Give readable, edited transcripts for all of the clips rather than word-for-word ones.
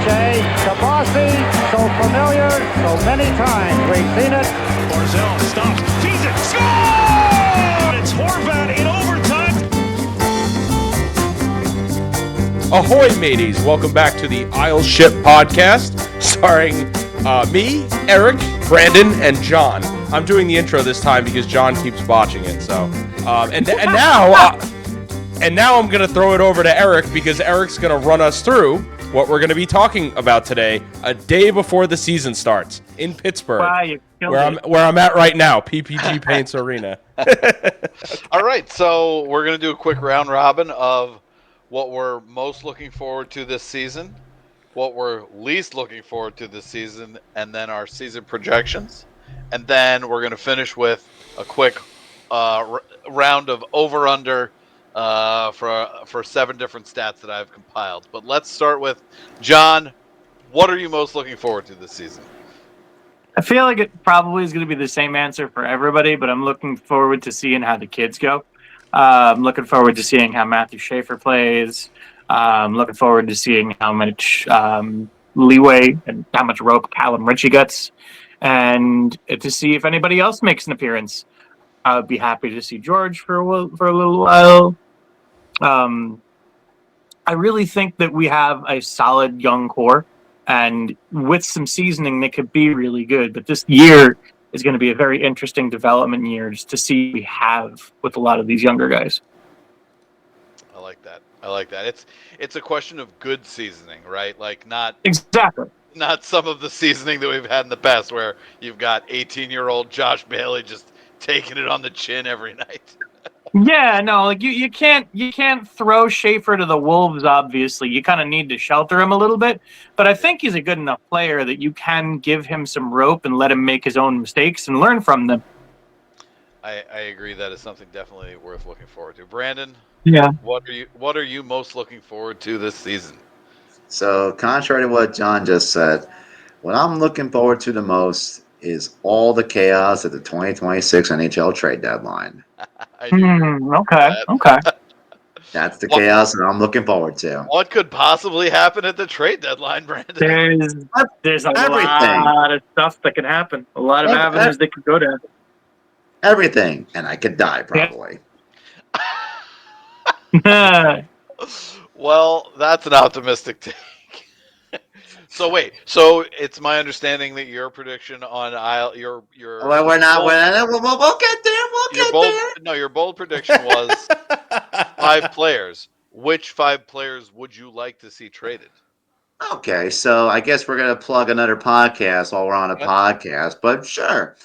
day. Shabasi, so familiar, so many times we've seen it. Barzell stops, feeds it, score! It's Horvat in overtime. Ahoy, mateys! Welcome back to the Isle Ship Podcast, starring me, Eric, Brandon, and John. I'm doing the intro this time because John keeps botching it. So, and now I'm gonna throw it over to Eric because Eric's gonna run us through what we're gonna be talking about today, a day before the season starts in Pittsburgh, where I'm at right now, PPG Paints Arena. All right, so we're gonna do a quick round robin of what we're most looking forward to this season, what we're least looking forward to this season, and then our season projections. And then we're going to finish with a quick round of over-under for 7 different stats that I've compiled. But let's start with, John, what are you most looking forward to this season? I feel like it probably is going to be the same answer for everybody, but I'm looking forward to seeing how the kids go. I'm looking forward to seeing how Matthew Schaefer plays. I'm looking forward to seeing how much leeway and how much rope Callum Ritchie gets, and to see if anybody else makes an appearance. I'd be happy to see George for a little while. I really think that we have a solid young core, and with some seasoning, they could be really good. But this year is going to be a very interesting development year just to see what we have with a lot of these younger guys. I like that. It's a question of good seasoning, right? Like not some of the seasoning that we've had in the past where you've got 18-year-old Josh Bailey just taking it on the chin every night. Yeah, no, like you can't throw Schaefer to the wolves, obviously. You kind of need to shelter him a little bit, but I think he's a good enough player that you can give him some rope and let him make his own mistakes and learn from them. I agree, that is something definitely worth looking forward to. Brandon? Yeah. What are you most looking forward to this season? So, contrary to what John just said, what I'm looking forward to the most is all the chaos at the 2026 NHL trade deadline. Okay. That's the chaos that I'm looking forward to. What could possibly happen at the trade deadline, Brandon? There's a lot of stuff that can happen. A lot of avenues that could go down. Everything. And I could die, probably. Well, that's an optimistic take. So it's my understanding that your prediction on your well, we'll get there. No, your bold prediction was 5 players. Which 5 players would you like to see traded? Okay, so I guess we're gonna plug another podcast while we're on a podcast, but sure.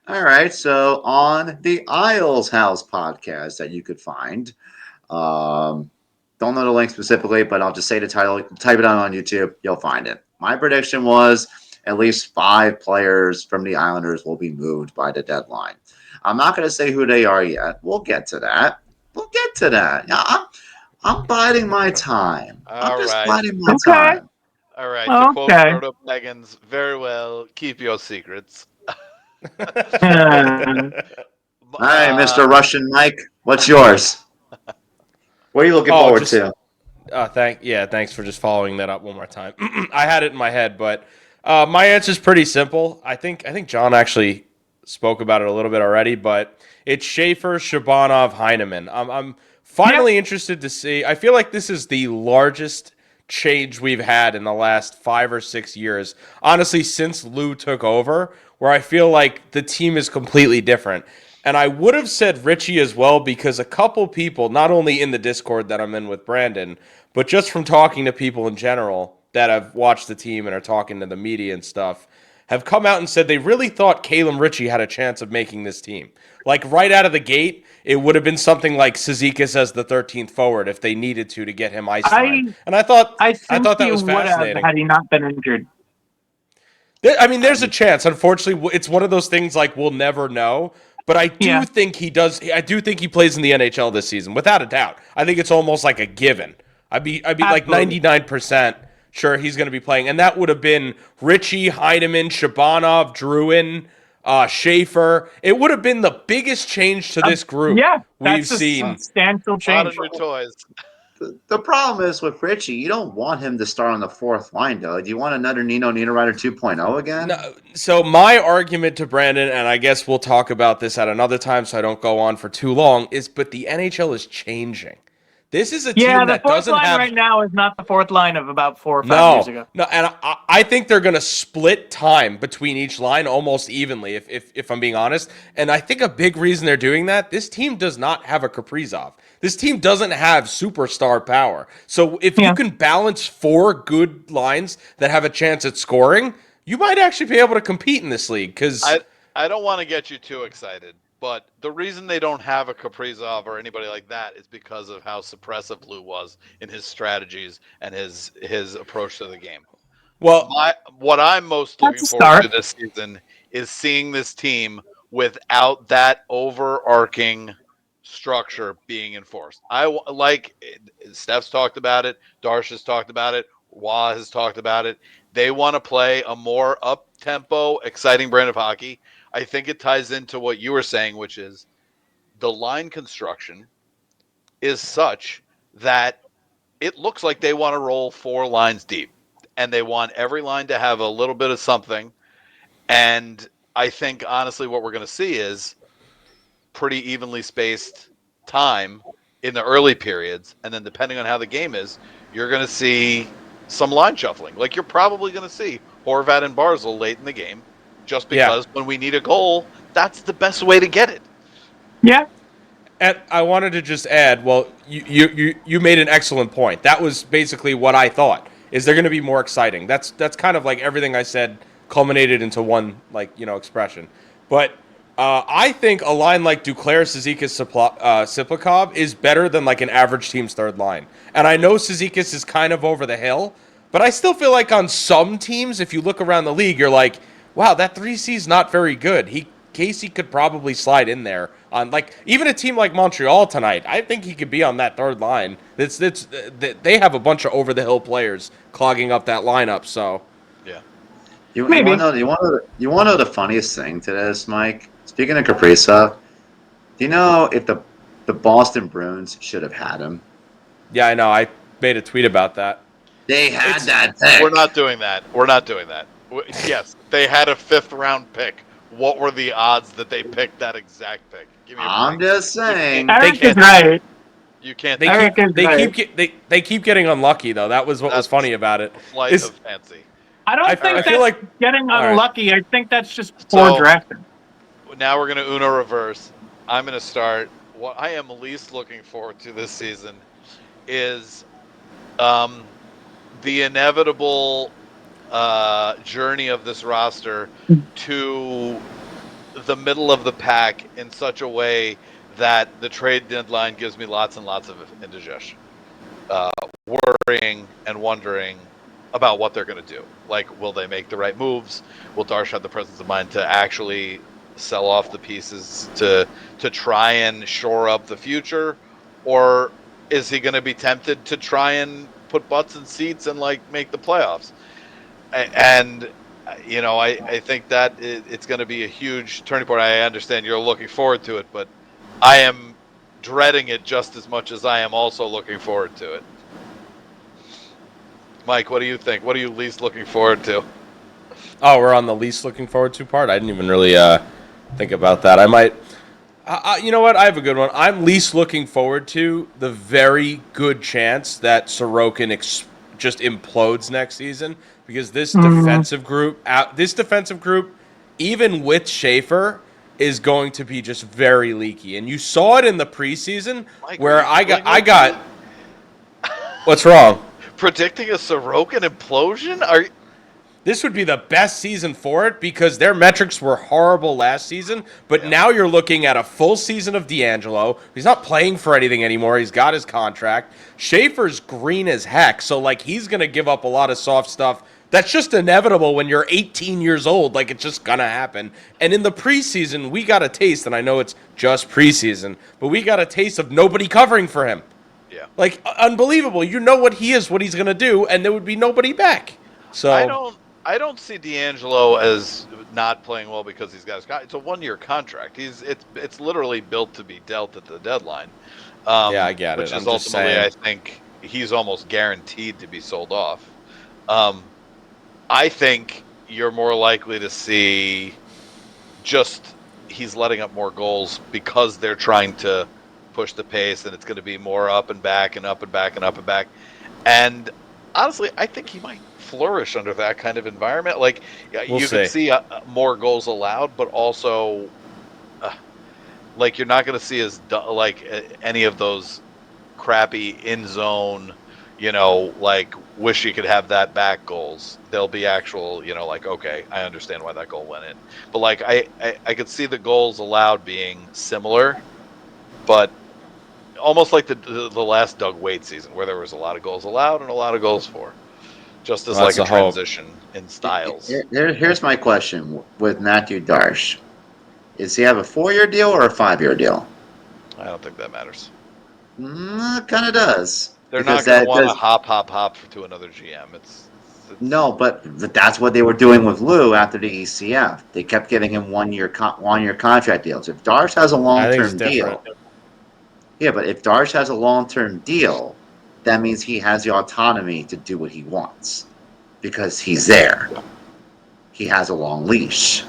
All right, so on the Isles House podcast that you could find, don't know the link specifically, but I'll just say the title. Type it on YouTube, you'll find it. My prediction was at least 5 players from the Islanders will be moved by the deadline. I'm not going to say who they are yet. We'll get to that. Yeah, I'm biding my time. Biding my time. All right. To quote Frodo Baggins, very well, keep your secrets. All right, Mr. Russian Mike, what's yours? What are you looking forward to? Thanks for just following that up one more time. I had it in my head, but my answer is pretty simple. I think John actually spoke about it a little bit already, but it's Schaefer, Shabanov, Heineman. I'm finally interested to see. I feel like this is the largest change we've had in the last 5 or 6 years, honestly, since Lou took over, where I feel like the team is completely different. And I would have said Ritchie as well because a couple people, not only in the Discord that I'm in with Brandon, but just from talking to people in general that have watched the team and are talking to the media and stuff, have come out and said they really thought Calum Ritchie had a chance of making this team. Like right out of the gate, it would have been something like Cizikas as the 13th forward if they needed to get him ice time. And I thought that was fascinating. Had he not been injured. There's a chance. Unfortunately, it's one of those things like we'll never know. But I do think he does. I do think he plays in the NHL this season, without a doubt. I think it's almost like a given. I'd be like 99% sure he's going to be playing, and that would have been Ritchie, Heineman, Shabanov, Drouin, Schaefer. It would have been the biggest change to this group we've seen. Substantial change. A lot of new toys. The problem is with Richie, you don't want him to start on the fourth line, though. Do you want another Nino Niederreiter 2.0 again? No, so my argument to Brandon, and I guess we'll talk about this at another time so I don't go on for too long, is but the NHL is changing. This is a Yeah, team the that fourth doesn't line have right now is not the fourth line of about 4 or 5 years ago. No, and I think they're going to split time between each line almost evenly, if I'm being honest. And I think a big reason they're doing that, this team does not have a Kaprizov. This team doesn't have superstar power. So if you can balance 4 good lines that have a chance at scoring, you might actually be able to compete in this league. Because I don't want to get you too excited, but the reason they don't have a Kaprizov or anybody like that is because of how suppressive Lou was in his strategies and his approach to the game. well, What I'm most looking forward to this season is seeing this team without that overarching structure being enforced. Like Steph's talked about it, Darsh has talked about it, Wah has talked about it. They want to play a more up-tempo, exciting brand of hockey. I think it ties into what you were saying, which is the line construction is such that it looks like they want to roll 4 lines deep, and they want every line to have a little bit of something. And I think, honestly, what we're going to see is pretty evenly spaced time in the early periods, and then depending on how the game is, you're going to see some line shuffling. Like you're probably going to see Horvat and Barzal late in the game, just because when we need a goal, that's the best way to get it. Yeah. And I wanted to just add, well, you made an excellent point. That was basically what I thought. Is they're going to be more exciting? That's kind of like everything I said culminated into one expression. But I think a line like Duclair, Cizikas, Siplikov is better than like an average team's third line. And I know Cizikas is kind of over the hill, but I still feel like on some teams, if you look around the league, you're like, wow, that 3C is not very good. Casey could probably slide in there on even a team like Montreal tonight. I think he could be on that third line. They have a bunch of over the hill players clogging up that lineup. So yeah, you want to know the funniest thing to this, Mike? Speaking of Kaprizov, do you know if the Boston Bruins should have had him? Yeah, I know. I made a tweet about that. They had that pick. We're not doing that. Yes, they had a 5th round pick. What were the odds that they picked that exact pick? Give me I'm just saying. Eric is right. You can't. They keep getting unlucky though. That was what was funny about it. Flight of fancy. I don't think I that's feel like getting right. unlucky. I think that's just poor drafting. Now we're going to Uno reverse. I'm going to start. What I am least looking forward to this season is the inevitable journey of this roster to the middle of the pack in such a way that the trade deadline gives me lots and lots of indigestion, worrying and wondering about what they're going to do. Like, will they make the right moves? Will Darsh have the presence of mind to actually sell off the pieces to try and shore up the future, or is he going to be tempted to try and put butts in seats and make the playoffs? And I think that it's going to be a huge turning point. I understand you're looking forward to it, but I am dreading it just as much as I am also looking forward to it. Mike, what do you think? What are you least looking forward to? Oh, we're on the least looking forward to part. I didn't even really think about that. I might. You know what? I have a good one. I'm least looking forward to the very good chance that Sorokin just implodes next season, because this defensive group, even with Schaefer, is going to be just very leaky. And you saw it in the preseason, Mike, where I got. What's wrong? Predicting a Sorokin implosion? This would be the best season for it, because their metrics were horrible last season, but now you're looking at a full season of D'Angelo. He's not playing for anything anymore. He's got his contract. Schaefer's green as heck, so he's going to give up a lot of soft stuff. That's just inevitable when you're 18 years old. It's just going to happen. And in the preseason, we got a taste, and I know it's just preseason, but we got a taste of nobody covering for him. Yeah. Unbelievable. You know what he's going to do, and there would be nobody back. So I don't see D'Angelo as not playing well because he's got it's a 1-year contract. It's literally built to be dealt at the deadline. Yeah, I get it. Which I'm is just ultimately, saying. I think, he's almost guaranteed to be sold off. I think you're more likely to see just he's letting up more goals because they're trying to push the pace, and it's going to be more up and back and up and back and up and back. And honestly, I think he might flourish under that kind of environment. Like you can see more goals allowed, but also like you're not going to see any of those crappy in zone, like wish you could have that back goals. There'll be actual, like, okay, I understand why that goal went in. But like I could see the goals allowed being similar, but almost like the last Doug Wade season where there was a lot of goals allowed and a lot of goals for. Just as like a transition in styles. Here's my question with Matthew Darche. Does he have a 4-year deal or a 5-year deal? I don't think that matters. Kind of does. They're not going to want to hop to another GM. It's no, but that's what they were doing with Lou after the ECF. They kept giving him 1-year contract deals. If Darche has a long-term deal, yeah, but if Darche has a long-term deal, that means he has the autonomy to do what he wants because he's there. He has a long leash.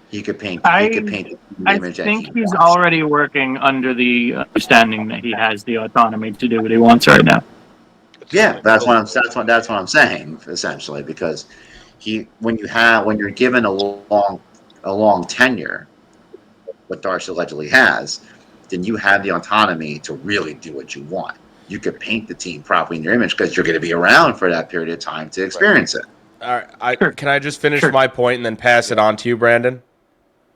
He could paint. He could paint the image. I think he's already working under the understanding that he has the autonomy to do what he wants right now. Yeah, that's what I'm saying essentially, because when you're given a long tenure, what Darche allegedly has, then you have the autonomy to really do what you want. You could paint the team properly in your image because you're going to be around for that period of time to experience it. All right, can I just finish my point and then pass it on to you, Brandon?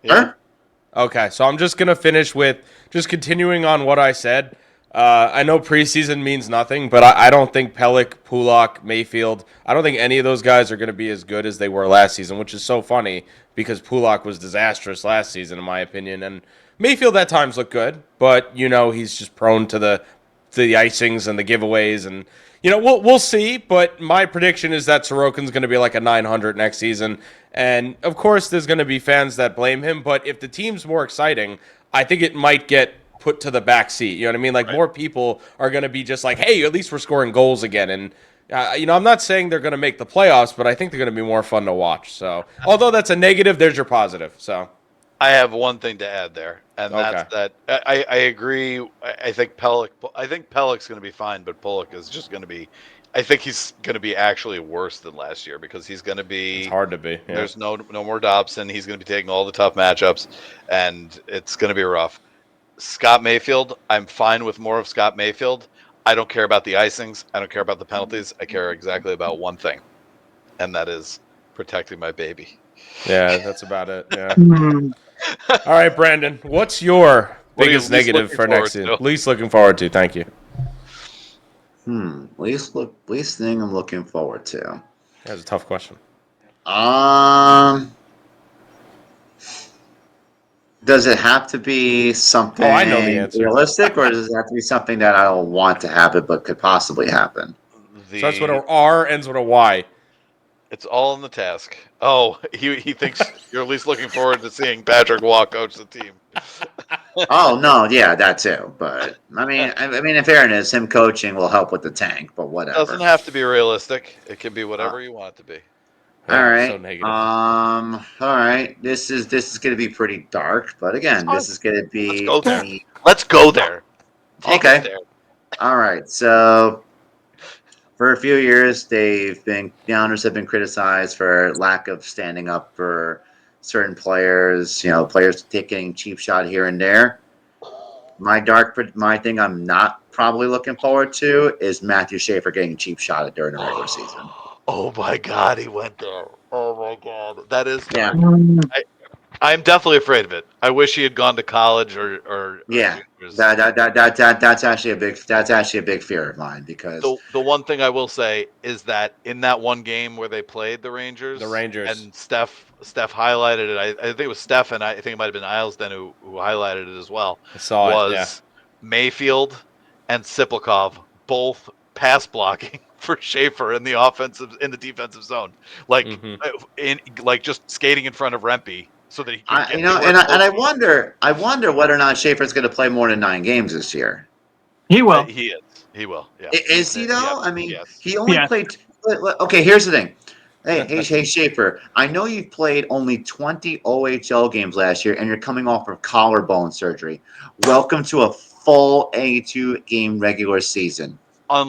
Sure. Okay, so I'm just going to finish with just continuing on what I said. I know preseason means nothing, but I don't think Pelech, Pulock, Mayfield, I don't think any of those guys are going to be as good as they were last season, which is so funny because Pulock was disastrous last season, in my opinion. And Mayfield at times looked good, but, he's just prone to the icings and the giveaways. And, we'll see, but my prediction is that Sorokin's going to be like a 900 next season. And, of course, there's going to be fans that blame him, but if the team's more exciting, I think it might get put to the back seat. You know what I mean? Like, more people are going to be just like, hey, at least we're scoring goals again. And, I'm not saying they're going to make the playoffs, but I think they're going to be more fun to watch. So, although that's a negative, there's your positive. So, I have one thing to add there, and that's that I agree. I think Pelech's going to be fine, but Pulock is just going to be. I think he's going to be actually worse than last year because he's going to be. It's hard to be. Yeah. There's no more Dobson. He's going to be taking all the tough matchups, and it's going to be rough. Scott Mayfield, I'm fine with more of Scott Mayfield. I don't care about the icings. I don't care about the penalties. I care exactly about one thing, and that is protecting my baby. Yeah, that's about it. Yeah. All right, Brandon, what's your biggest negative for next season? Least looking forward to. Thank you. Least thing I'm looking forward to. That's a tough question. Does it have to be something I know the answer. realistic, or does it have to be something that I don't want to happen but could possibly happen? Starts with an R, ends with a Y. It's all in the task. Oh, he thinks you're at least looking forward to seeing Patrick Waugh coach the team. Oh no, yeah, that too. But I mean, in fairness, him coaching will help with the tank. But whatever. Doesn't have to be realistic. It can be whatever you want it to be. All right. So negative. All right. This is going to be pretty dark, but again, this is going to be. Let's go there. Take us there. All right. So, for a few years, the owners have been criticized for lack of standing up for certain players. Players taking cheap shot here and there. My thing I'm not probably looking forward to is Matthew Schaefer getting cheap shot during the regular season. Oh my God, he went there. Oh my God, that is. Yeah. I'm definitely afraid of it. I wish he had gone to college or yeah. That's actually a big fear of mine because the one thing I will say is that in that one game where they played the Rangers, and Steph highlighted it. I think it was Steph, and I think it might have been Isles then who highlighted it as well. I saw it. Yeah. Mayfield and Siplikov both pass blocking for Schaefer in the defensive zone, just skating in front of Rempe so that he can I wonder whether or not Schaefer's going to play more than 9 games this year. He will. He is. He will. Yeah. Is he though? Yeah, I mean, yes. he only Yes. played. Okay, here's the thing. Hey, Schaefer. I know you've played only 20 OHL games last year, and you're coming off of collarbone surgery. Welcome to a full 82 game regular season.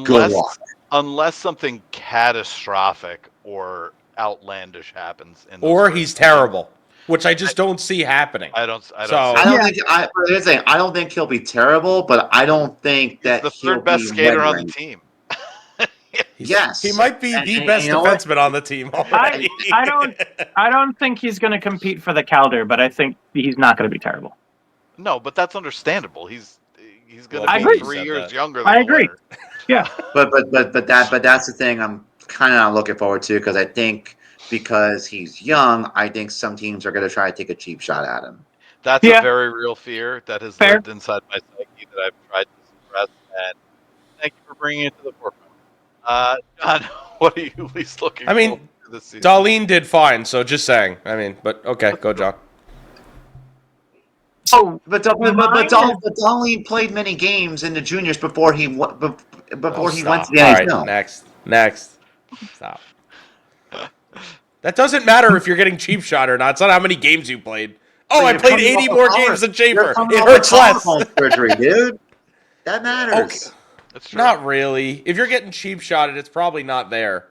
Good luck. Unless something catastrophic or outlandish happens in those Or first he's games. terrible, which I just don't see happening. I don't So- I see don't it. think. Here's the thing. I don't think he'll be terrible, but I don't think He's that the he'll third best be skater on the ready. team. Yes, He might be the And best you know what? defenseman on the team already. I don't think he's going to compete for the Calder, but I think he's not going to be terrible. No, but that's understandable. He's going Well, to I be agree. 3 said years that. younger than I the agree. winner. Yeah. But that's the thing. I'm kind of not looking forward to because I think because he's young, I think some teams are going to try to take a cheap shot at him. That's Yeah. a very real fear that has Fair. lived inside my psyche that I've tried to suppress. And thank you for bringing it to the forefront. John, what are you least looking I mean, forward to this season? Darlene did fine, so just saying. I mean, but okay, go, John. So But Mine Darlene played many games in the juniors before he went to Stop. the All right, NHL. next. Stop. That doesn't matter if you're getting cheap shot or not. It's not how many games you played. Oh, But I you're played coming 80 off more of games than You're Schaefer. coming It off of hurts less. collarbone surgery, dude. That matters. Okay. That's true. Not really. If you're getting cheap shotted, it's probably not there.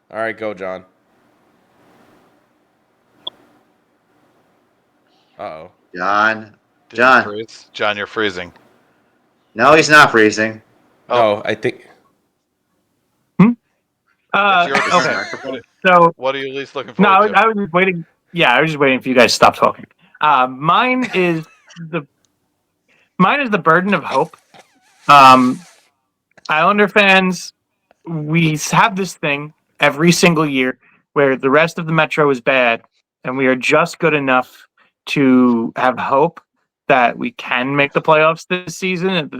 All right, go, John. Uh-oh. John. Did John. you freeze? John, you're freezing. No, he's not freezing. Oh, I think... It's your turn. okay. So What are you least looking no, forward to? I was just waiting. Yeah, I was just waiting for you guys to stop talking. Mine is the burden of hope. Islander fans, we have this thing every single year where the rest of the Metro is bad, and we are just good enough to have hope that we can make the playoffs this season, and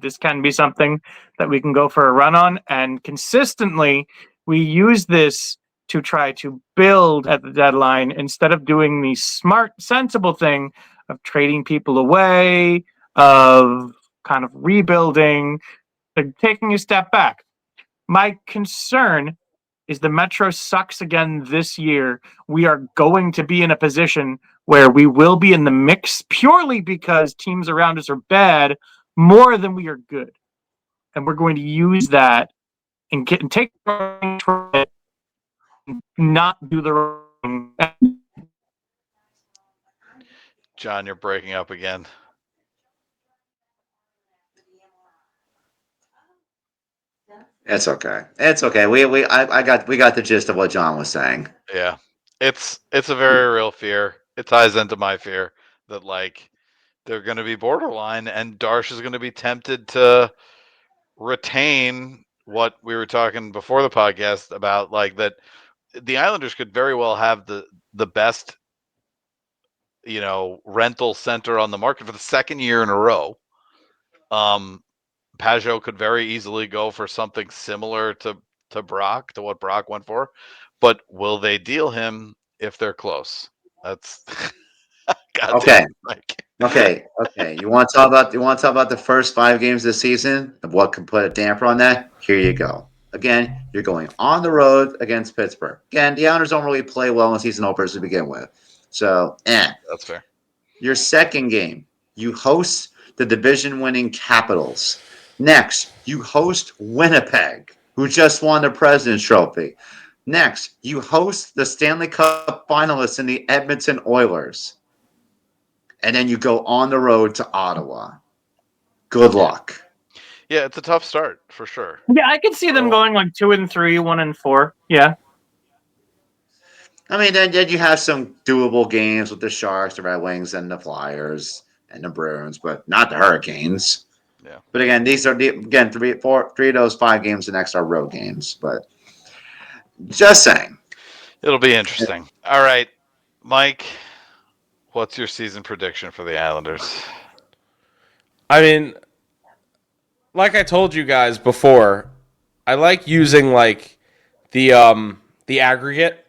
this can be something that we can go for a run on. And consistently, we use this to try to build at the deadline instead of doing the smart, sensible thing of trading people away, of kind of rebuilding, like taking a step back. My concern is the Metro sucks again this year. We are going to be in a position where we will be in the mix purely because teams around us are bad more than we are good. And we're going to use that and take it, not do the wrong thing. John, you're breaking up again. It's okay. It's okay. We got the gist of what John was saying. Yeah. It's a very real fear. It ties into my fear that like they're going to be borderline and Darsh is going to be tempted to retain what we were talking before the podcast about, like that the Islanders could very well have the best rental center on the market for the second year in a row. Pajot could very easily go for something similar to Brock, to what Brock went for, but will they deal him if they're close? That's Okay. Mike. Okay. You want to talk about the first 5 games of the season of what could put a damper on that? Here you go. Again, you're going on the road against Pittsburgh. Again, the Islanders don't really play well in season openers to begin with. So, That's fair. Your second game, you host the division-winning Capitals. Next, you host Winnipeg, who just won the President's Trophy. Next, you host the Stanley Cup finalists in the Edmonton Oilers. And then you go on the road to Ottawa. Good luck. Yeah, it's a tough start for sure. Yeah, I could see them going like 2-3, 1-4. Yeah. I mean, then you have some doable games with the Sharks, the Red Wings, and the Flyers, and the Bruins, but not the Hurricanes. Yeah. But again, these are three of those 5 games. The next are road games. But just saying, It'll be interesting. All right, Mike, what's your season prediction for the Islanders? I mean, like I told you guys before, I like using like the aggregate.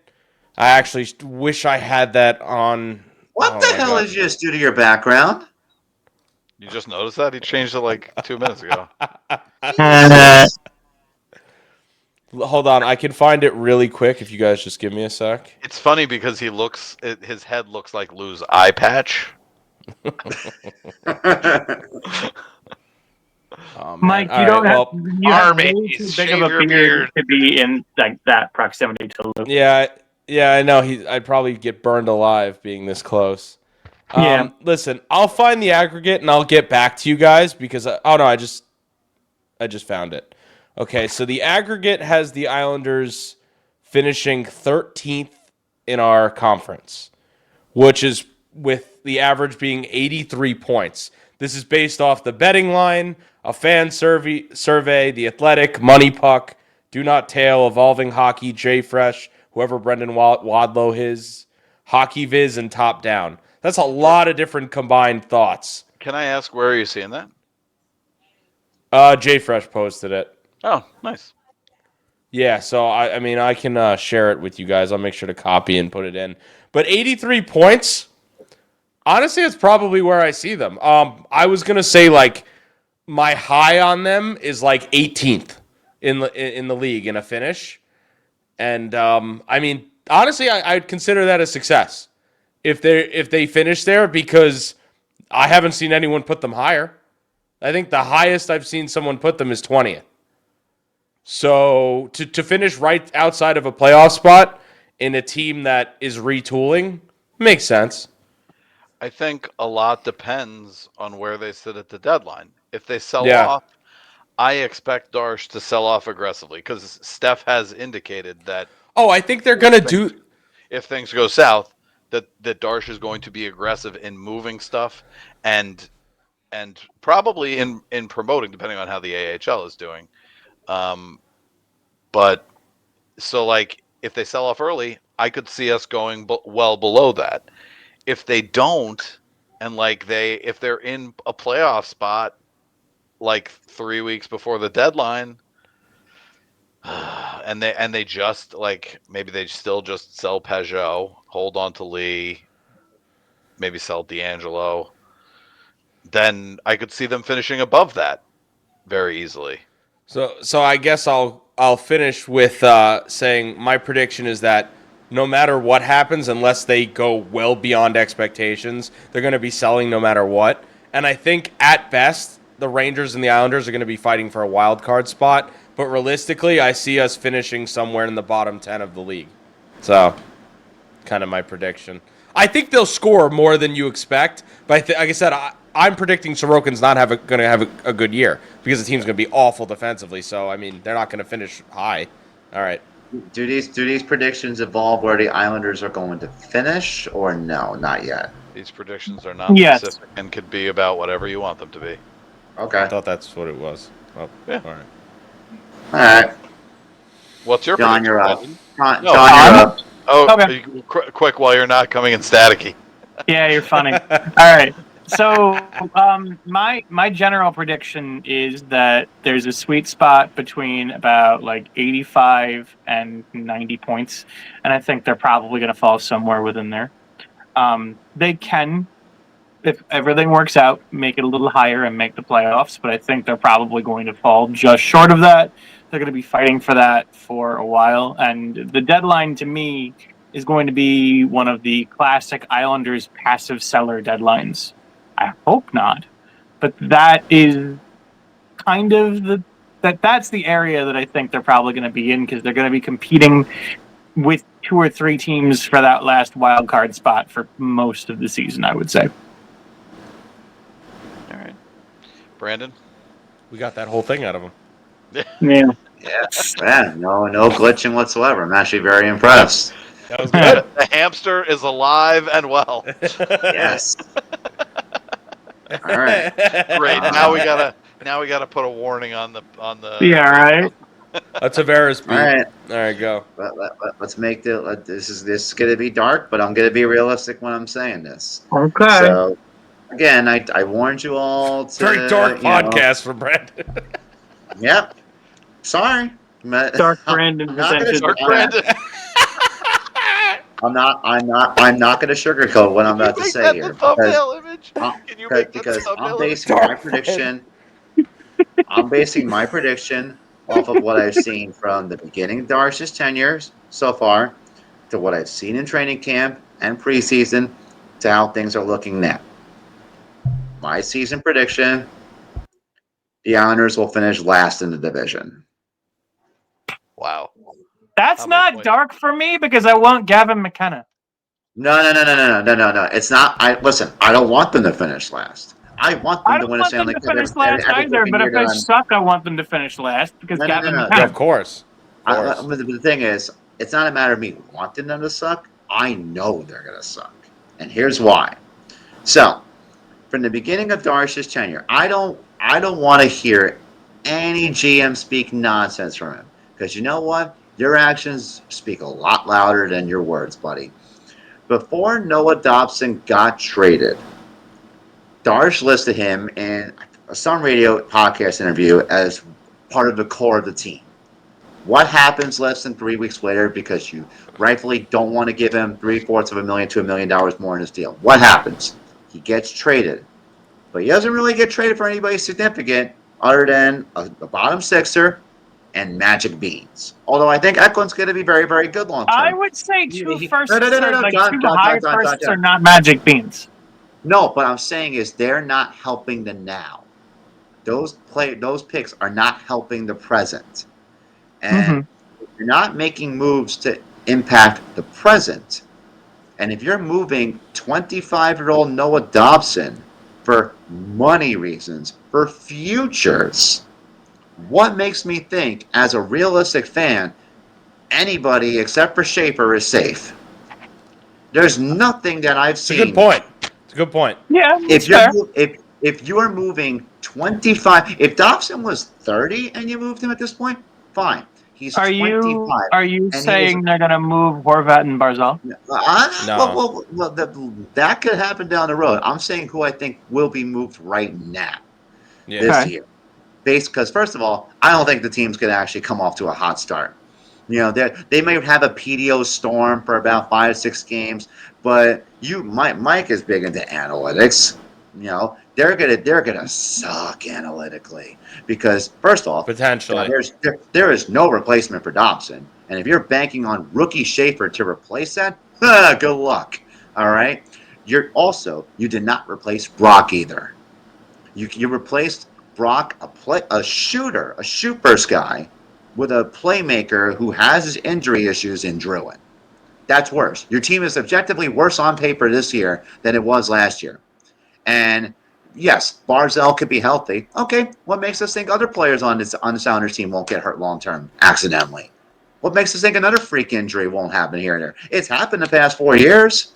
I actually wish I had that on. What the hell did you just do to your background? You just noticed that? He changed it like 2 minutes ago. Hold on, I can find it really quick if you guys just give me a sec. It's funny because his head looks like Lou's eye patch. Oh, man. Mike, All you don't right, have, well, you have Army, way too big shave of a your beard beard. to be in like that proximity to Luke. yeah, I know. I'd probably get burned alive being this close. Yeah. Listen, I'll find the aggregate and I'll get back to you guys because I just found it. Okay, so the aggregate has the Islanders finishing 13th in our conference, which is with the average being 83 points. This is based off the betting line, a fan survey, The Athletic, Money Puck, Do Not Tail, Evolving Hockey, JFresh, whoever Brendan Wadlow is, Hockey Viz, and Top Down. That's a lot of different combined thoughts. Can I ask where are you seeing that? JFresh posted it. Oh, nice. Yeah, so I mean, I can share it with you guys. I'll make sure to copy and put it in. But 83 points, honestly, it's probably where I see them. I was gonna say like my high on them is like 18th in the league in a finish, and I mean, honestly, I'd consider that a success if they finish there because I haven't seen anyone put them higher. I think the highest I've seen someone put them is 20th. So to finish right outside of a playoff spot in a team that is retooling makes sense. I think a lot depends on where they sit at the deadline. If they sell Yeah. off, I expect Darsh to sell off aggressively because Steph has indicated that Oh, I think they're gonna do. if things go south, that Darsh is going to be aggressive in moving stuff and probably in promoting, depending on how the AHL is doing. But so like if they sell off early, I could see us going well below that. If they don't, and like if they're in a playoff spot, like 3 weeks before the deadline, and they just like maybe they still just sell Peugeot, hold on to Lee, maybe sell D'Angelo, then I could see them finishing above that very easily. So I guess I'll finish with saying my prediction is that no matter what happens, unless they go well beyond expectations, they're going to be selling no matter what. And I think at best, the Rangers and the Islanders are going to be fighting for a wild card spot. But realistically, I see us finishing somewhere in the bottom 10 of the league. So, kind of my prediction. I think they'll score more than you expect. But like I said, I'm predicting Sorokin's not going to have a good year because the team's going to be awful defensively. So, I mean, they're not going to finish high. All right. Do these predictions involve where the Islanders are going to finish, or no? Not yet. These predictions are not Yes. specific and could be about whatever you want them to be. Okay. I thought that's what it was. Oh, Yeah. all right. All right. What's your John, prediction, you're up. Brendan? John, No, you're up. Oh, Okay. quick while you're not coming in staticky. Yeah, you're funny. All right. So my general prediction is that there's a sweet spot between about like 85 and 90 points, and I think they're probably going to fall somewhere within there. They can, if everything works out, make it a little higher and make the playoffs, but I think they're probably going to fall just short of that. They're going to be fighting for that for a while, and the deadline to me is going to be one of the classic Islanders passive seller deadlines. I hope not, but that is kind of that's the area that I think they're probably going to be in because they're going to be competing with 2 or 3 teams for that last wild card spot for most of the season, I would say. All right. Brandon? We got that whole thing out of him. Yeah. Yes. Yeah. No glitching whatsoever. I'm actually very impressed. That was good. The hamster is alive and well. Yes. All right. Great. Now we gotta put a warning on the Yeah, right. That's Tavares beat. All right. All right, go. Let's make this is going to be dark, but I'm going to be realistic when I'm saying this. Okay. So, again, I warned you all to Very dark you know, podcast for Brandon. Yep. Sorry. Dark Brandon I'm not gonna- presented. Dark Brandon. I'm not going to sugarcoat what I'm Can you about to make say that here the thumbnail image? uh, Can you make that the because I'm thumbnail image? basing my prediction. I'm basing my prediction off of what I've seen from the beginning of Darsh's tenure so far to what I've seen in training camp and preseason to how things are looking now. My season prediction: the Islanders will finish last in the division. Wow. That's How many not points? dark for me because I want Gavin McKenna. No. It's not. Listen. I don't want them to finish last. I want I them to don't win a want them Stanley to Cup finish last every either, freaking but year if that they I'm. suck, I want them to finish last because No, no, no, Gavin no. Yeah, McKenna. of course. Of course. But the thing is, it's not a matter of me wanting them to suck. I know they're gonna suck, and here's why. So, from the beginning of Darsh's tenure, I don't want to hear any GM speak nonsense from him because you know what? Your actions speak a lot louder than your words, buddy. Before Noah Dobson got traded, Darsh listed him in some radio podcast interview as part of the core of the team. What happens less than 3 weeks later because you rightfully don't want to give him three-fourths of a million to $1 million more in his deal? What happens? He gets traded. But he doesn't really get traded for anybody significant other than a bottom sixer and Magic Beans. Although I think Eklund's going to be very, very good long I term. would say No, two firsts no, are no, like John, two John, high John, John, John, firsts John. are not magic beans. No, but I'm saying is they're not helping the now. Those picks are not helping the present. And if you're not making moves to impact the present, and if you're moving 25-year-old Noah Dobson for money reasons, for futures, what makes me think, as a realistic fan, anybody except for Schaefer is safe? There's nothing that I've It's a good seen. point. It's a good point. Yeah, If that's you're fair. if you are moving 25, if Dobson was 30 and you moved him at this point, fine. He's Are 25, you and he was saying they're gonna move Horvat and Barzal? No. that could happen down the road. I'm saying who I think will be moved right now Yeah. this Okay. year. Because first of all, I don't think the team's going to actually come off to a hot start. They may have a PDO storm for about 5 or 6 games, but Mike is big into analytics. They're gonna suck analytically because first off, Potentially. there is no replacement for Dobson, and if you're banking on rookie Schaefer to replace that, good luck. All right, you did not replace Brock either. You replaced Brock, a shooter, a shoot first guy, with a playmaker who has his injury issues in Druin. That's worse. Your team is objectively worse on paper this year than it was last year. And yes, Barzell could be healthy. Okay, what makes us think other players on the Sounders team won't get hurt long term accidentally? What makes us think another freak injury won't happen here and there? It's happened the past 4 years.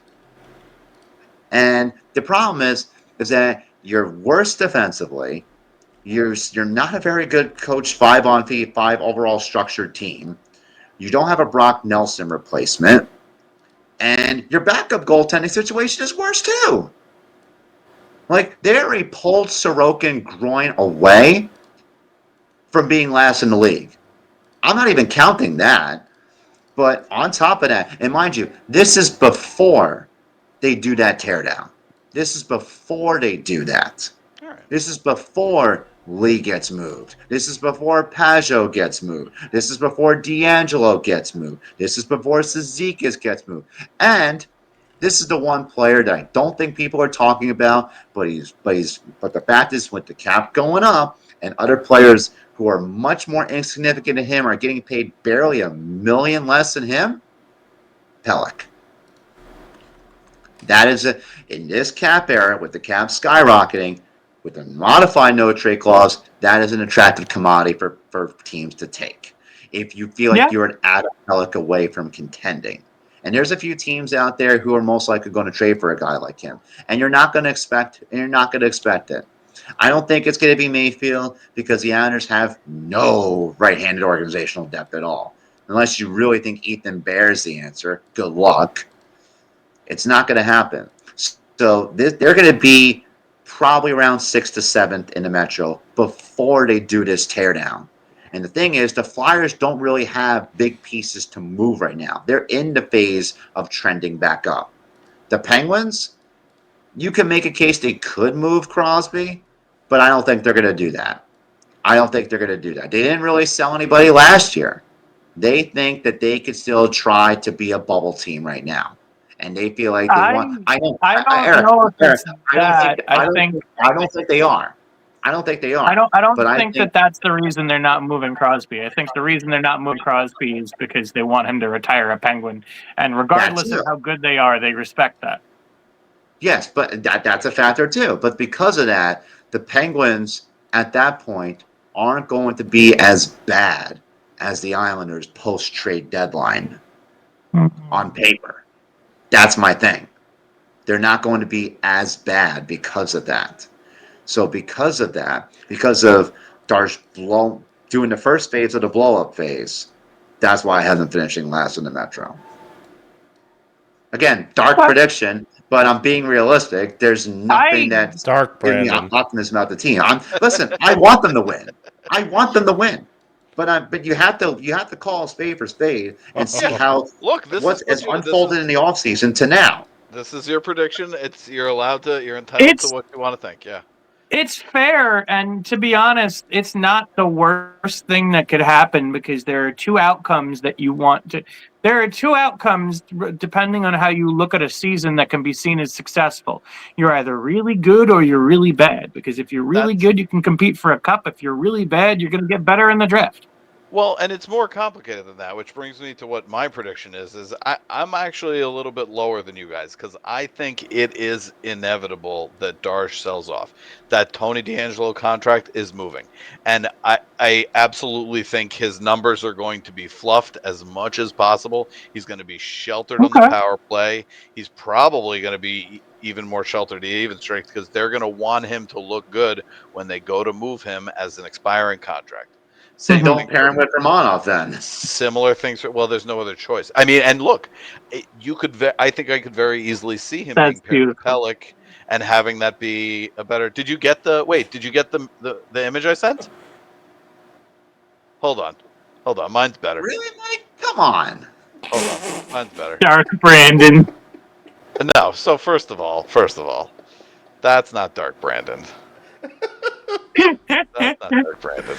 And the problem is that you're worse defensively. You're not a very good coach 5-on-5 overall structured team. You don't have a Brock Nelson replacement, and your backup goaltending situation is worse too. Like they already pulled Sorokin groin away from being last in the league. I'm not even counting that. But on top of that, and mind you, this is before they do that teardown. This is before they do that. All right. This is before Lee gets moved. This is before Pajot gets moved. This is before D'Angelo gets moved. This is before Cizikas gets moved. And this is the one player that I don't think people are talking about, but the fact is with the cap going up and other players who are much more insignificant to him are getting paid barely $1 million less than him, Pelech. That is in this cap era with the cap skyrocketing, with a modified no trade clause, that is an attractive commodity for teams to take. If you feel like Yeah. you're an Adam Pelech away from contending. And there's a few teams out there who are most likely going to trade for a guy like him. And you're not going to expect it. I don't think it's going to be Mayfield because the Islanders have no right-handed organizational depth at all. Unless you really think Ethan Bear is the answer, good luck. It's not going to happen. So they're going to be probably around 6th to 7th in the Metro before they do this teardown. And the thing is, the Flyers don't really have big pieces to move right now. They're in the phase of trending back up. The Penguins, you can make a case they could move Crosby, but I don't think they're going to do that. I don't think they're going to do that. They didn't really sell anybody last year. They think that they could still try to be a bubble team right now, and they feel like they want. I don't Eric, know if it's Eric, that. I think I don't think they are. I don't think they are. I don't But I think that that's the reason they're not moving Crosby. I think the reason they're not moving Crosby is because they want him to retire a Penguin, and regardless That's of it. how good they are, they respect that. Yes, but that's a factor too. But because of that, the Penguins at that point aren't going to be as bad as the Islanders post trade deadline on paper. That's my thing. They're not going to be as bad because of that. So because of that, because of Darsh doing the first phase of the blow up phase, that's why I have them finishing last in the Metro. Again, dark prediction, but I'm being realistic. There's nothing that's Dark giving me Brandon. optimism about the team. Listen, I want them to win. I want them to win. But you have to call a spade for spade and see how Look, this what's is has unfolded in the offseason to now. This is your prediction. You're entitled to what you want to think. Yeah. It's fair, and to be honest, it's not the worst thing that could happen because there are two outcomes that you want to. There are two outcomes depending on how you look at a season that can be seen as successful. You're either really good or you're really bad. Because if you're really good, you can compete for a cup. If you're really bad, you're going to get better in the draft. Well, and it's more complicated than that, which brings me to what my prediction is I'm actually a little bit lower than you guys because I think it is inevitable that Darsh sells off. That Tony DeAngelo contract is moving. And I absolutely think his numbers are going to be fluffed as much as possible. He's going to be sheltered on the power play. He's probably going to be even more sheltered, even strength, because they're going to want him to look good when they go to move him as an expiring contract. Same don't pair him with Romanov then. Similar things. Well, there's no other choice. I mean, and look, you could. I think I could very easily see him being paired with Pelech and having that be a better. Did you get the? Wait, did you get the image I sent? Hold on. Mine's better. Really, Mike? Come on. Hold on. Mine's better. Dark Brandon. No. So first of all, that's not Dark Brandon. That's not Dark Brandon.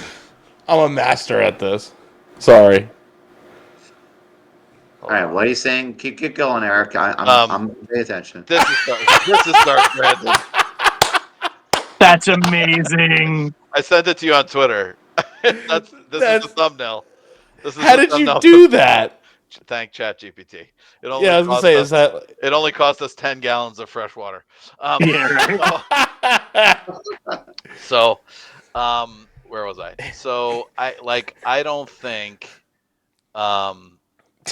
I'm a master at this. Sorry. All right, what are you saying? Keep going, Eric. I'm pay attention. This is Dark Brandon. That's amazing. I sent it to you on Twitter. This is the thumbnail. How did you do that? Thank ChatGPT. I was gonna say, it only cost us 10 gallons of fresh water. Yeah, right. So, where was I? So I don't think.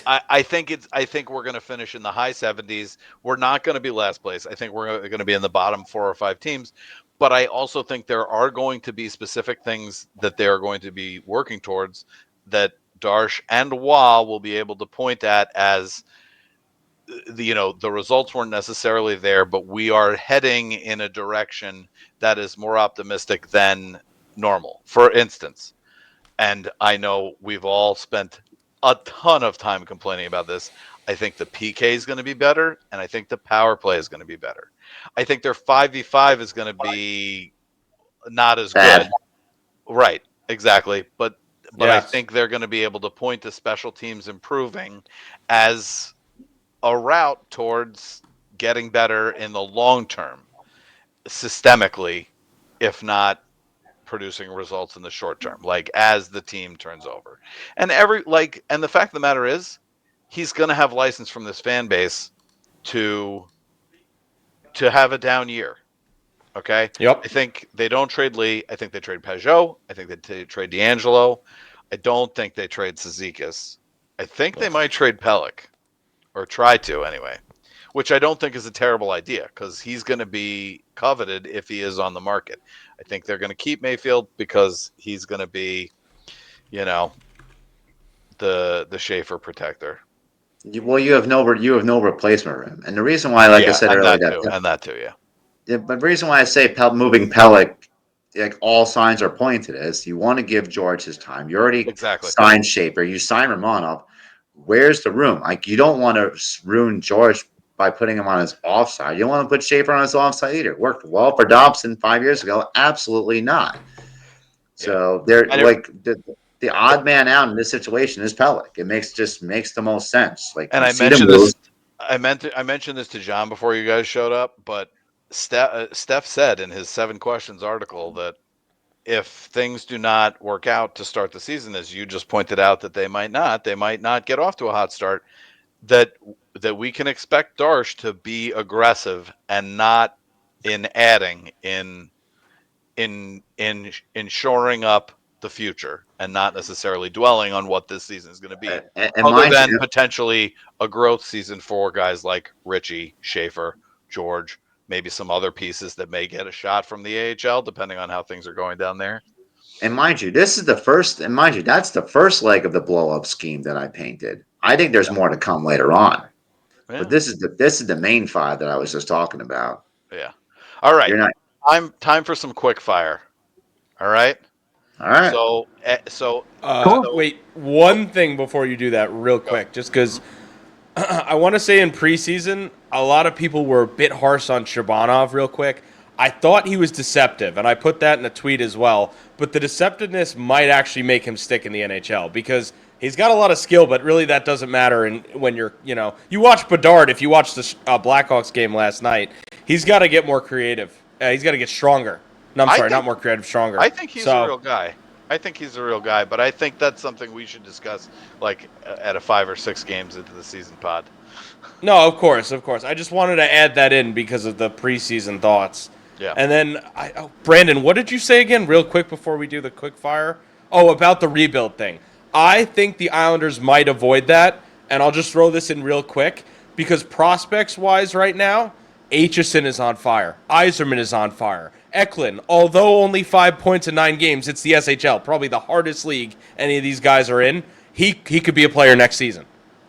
I think we're going to finish in the high 70s. We're not going to be last place. I think we're going to be in the bottom 4 or 5 teams. But I also think there are going to be specific things that they are going to be working towards that Darsh and Wah will be able to point at as the results weren't necessarily there, but we are heading in a direction that is more optimistic than normal. For instance, and I know we've all spent a ton of time complaining about this. I think the PK is going to be better, and I think the power play is going to be better. I think their 5v5 is going to be not as good. Right, exactly. But yes. I think they're going to be able to point to special teams improving as a route towards getting better in the long term, systemically, if not producing results in the short term, like as the team turns over. And the fact of the matter is, he's going to have license from this fan base to have a down year. Okay. Yep. I think they don't trade Lee. I think they trade Peugeot. I think they trade DeAngelo. I don't think they trade Cizikas. I think they might trade Pelech, or try to anyway, which I don't think is a terrible idea because he's going to be coveted if he is on the market. I think they're going to keep Mayfield because he's going to be, the Schaefer protector. Well, you have no replacement for him, and the reason why, I said earlier, that too, yeah. Yeah, but the reason why I say moving Pelech like all signs are pointing to this. You want to give George his time. You already Exactly. signed Schaefer. You signed Romanov. Where's the room? Like you don't want to ruin George by putting him on his offside. You don't want to put Schaefer on his offside either. It worked well for Dobson 5 years ago. Absolutely not. So they're And like the odd man out in this situation is Pellick. It makes the most sense. Like And you I see the mentioned moves. this. I mentioned this to John before you guys showed up, but Steph said in his 7 questions article that if things do not work out to start the season, as you just pointed out that they might not get off to a hot start, that we can expect Darsh to be aggressive and not in adding in shoring up the future and not necessarily dwelling on what this season is going to be, And other mind than you, potentially a growth season for guys like Richie, Schaefer, George, maybe some other pieces that may get a shot from the AHL, depending on how things are going down there. and mind you, this is the first. And mind you, that's the first leg of the blow up scheme that I painted. I think there's more to come later on. Yeah. But this is the main 5 that I was just talking about. Yeah. All right. You're not Time for some quick fire. All right. all right. So Wait, one thing before you do that, real quick, just because I want to say in preseason, a lot of people were a bit harsh on Shabanov. Real quick, I thought he was deceptive, and I put that in a tweet as well. But the deceptiveness might actually make him stick in the NHL because he's got a lot of skill, but really that doesn't matter. And when you watch Bedard, if you watched the Blackhawks game last night, he's got to get more creative. He's got to get stronger. No, I'm sorry, not more creative, stronger. I think he's a real guy. But I think that's something we should discuss, like at a 5 or 6 games into the season pod. No, of course. I just wanted to add that in because of the preseason thoughts. Yeah. And then, Brandon, what did you say again, real quick, before we do the quick fire? Oh, about the rebuild thing. I think the Islanders might avoid that, and I'll just throw this in real quick because prospects-wise right now, Aitchison is on fire. Yzerman is on fire. Eklund, although only 5 points in 9 games, it's the SHL, probably the hardest league any of these guys are in. He could be a player next season.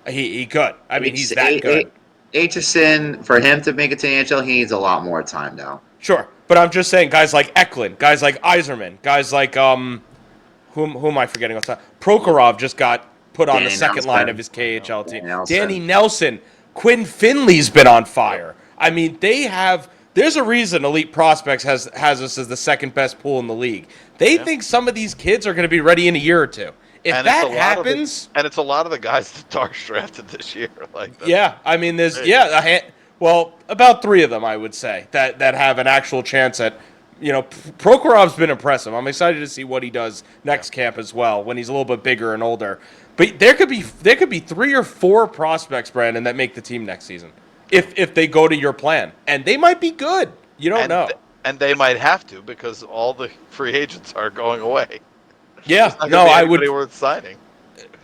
He could. I mean, he's that good. Aitchison, for him to make it to the NHL, he needs a lot more time now. Sure, but I'm just saying, guys like Eklund, guys like Yzerman, guys like who am I forgetting? Prokhorov just got put on the second line of his KHL team. Danny Nelson, Quinn Finley's been on fire. I mean, there's a reason Elite Prospects has us as the second best pool in the league. They think some of these kids are going to be ready in a year or two. If that happens, and it's a lot of the guys that Darsh drafted this year, I mean, there's about 3 of them I would say that have an actual chance at. Prokhorov's been impressive. I'm excited to see what he does next camp as well when he's a little bit bigger and older. But there could be 3 or 4 prospects, Brandon, that make the team next season if they go to your plan, and they might be good. You don't know, and they might have to because all the free agents are going away. Yeah, no, I would. Worth signing.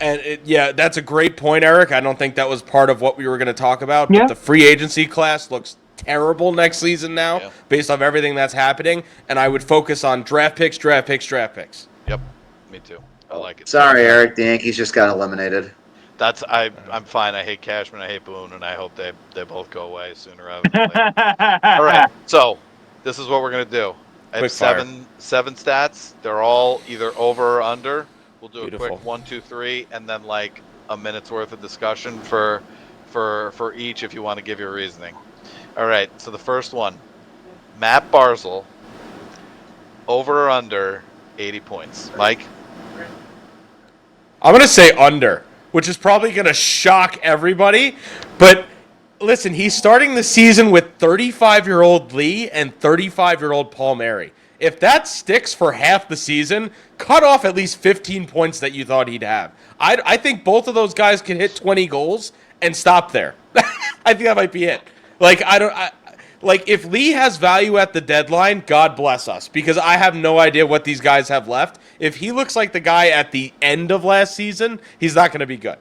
And that's a great point, Eric. I don't think that was part of what we were going to talk about. But the free agency class looks terrible next season now, based off everything that's happening. And I would focus on draft picks. Yep, me too. I like it. Sorry, Eric. The Yankees just got eliminated. I'm fine. I hate Cashman. I hate Boone, and I hope they both go away sooner rather than later. All right, so this is what we're gonna do. I have seven stats. They're all either over or under. We'll do a quick 1, 2, 3, and then like a minute's worth of discussion for each if you want to give your reasoning. All right. So the first one, Matt Barzal, over or under 80 points. Mike? I'm going to say under, which is probably going to shock everybody. But listen, he's starting the season with 35-year-old Lee and 35-year-old Palmieri. If that sticks for half the season, cut off at least 15 points that you thought he'd have. I think both of those guys can hit 20 goals and stop there. I think that might be it. If Lee has value at the deadline, God bless us, because I have no idea what these guys have left. If he looks like the guy at the end of last season, he's not going to be good.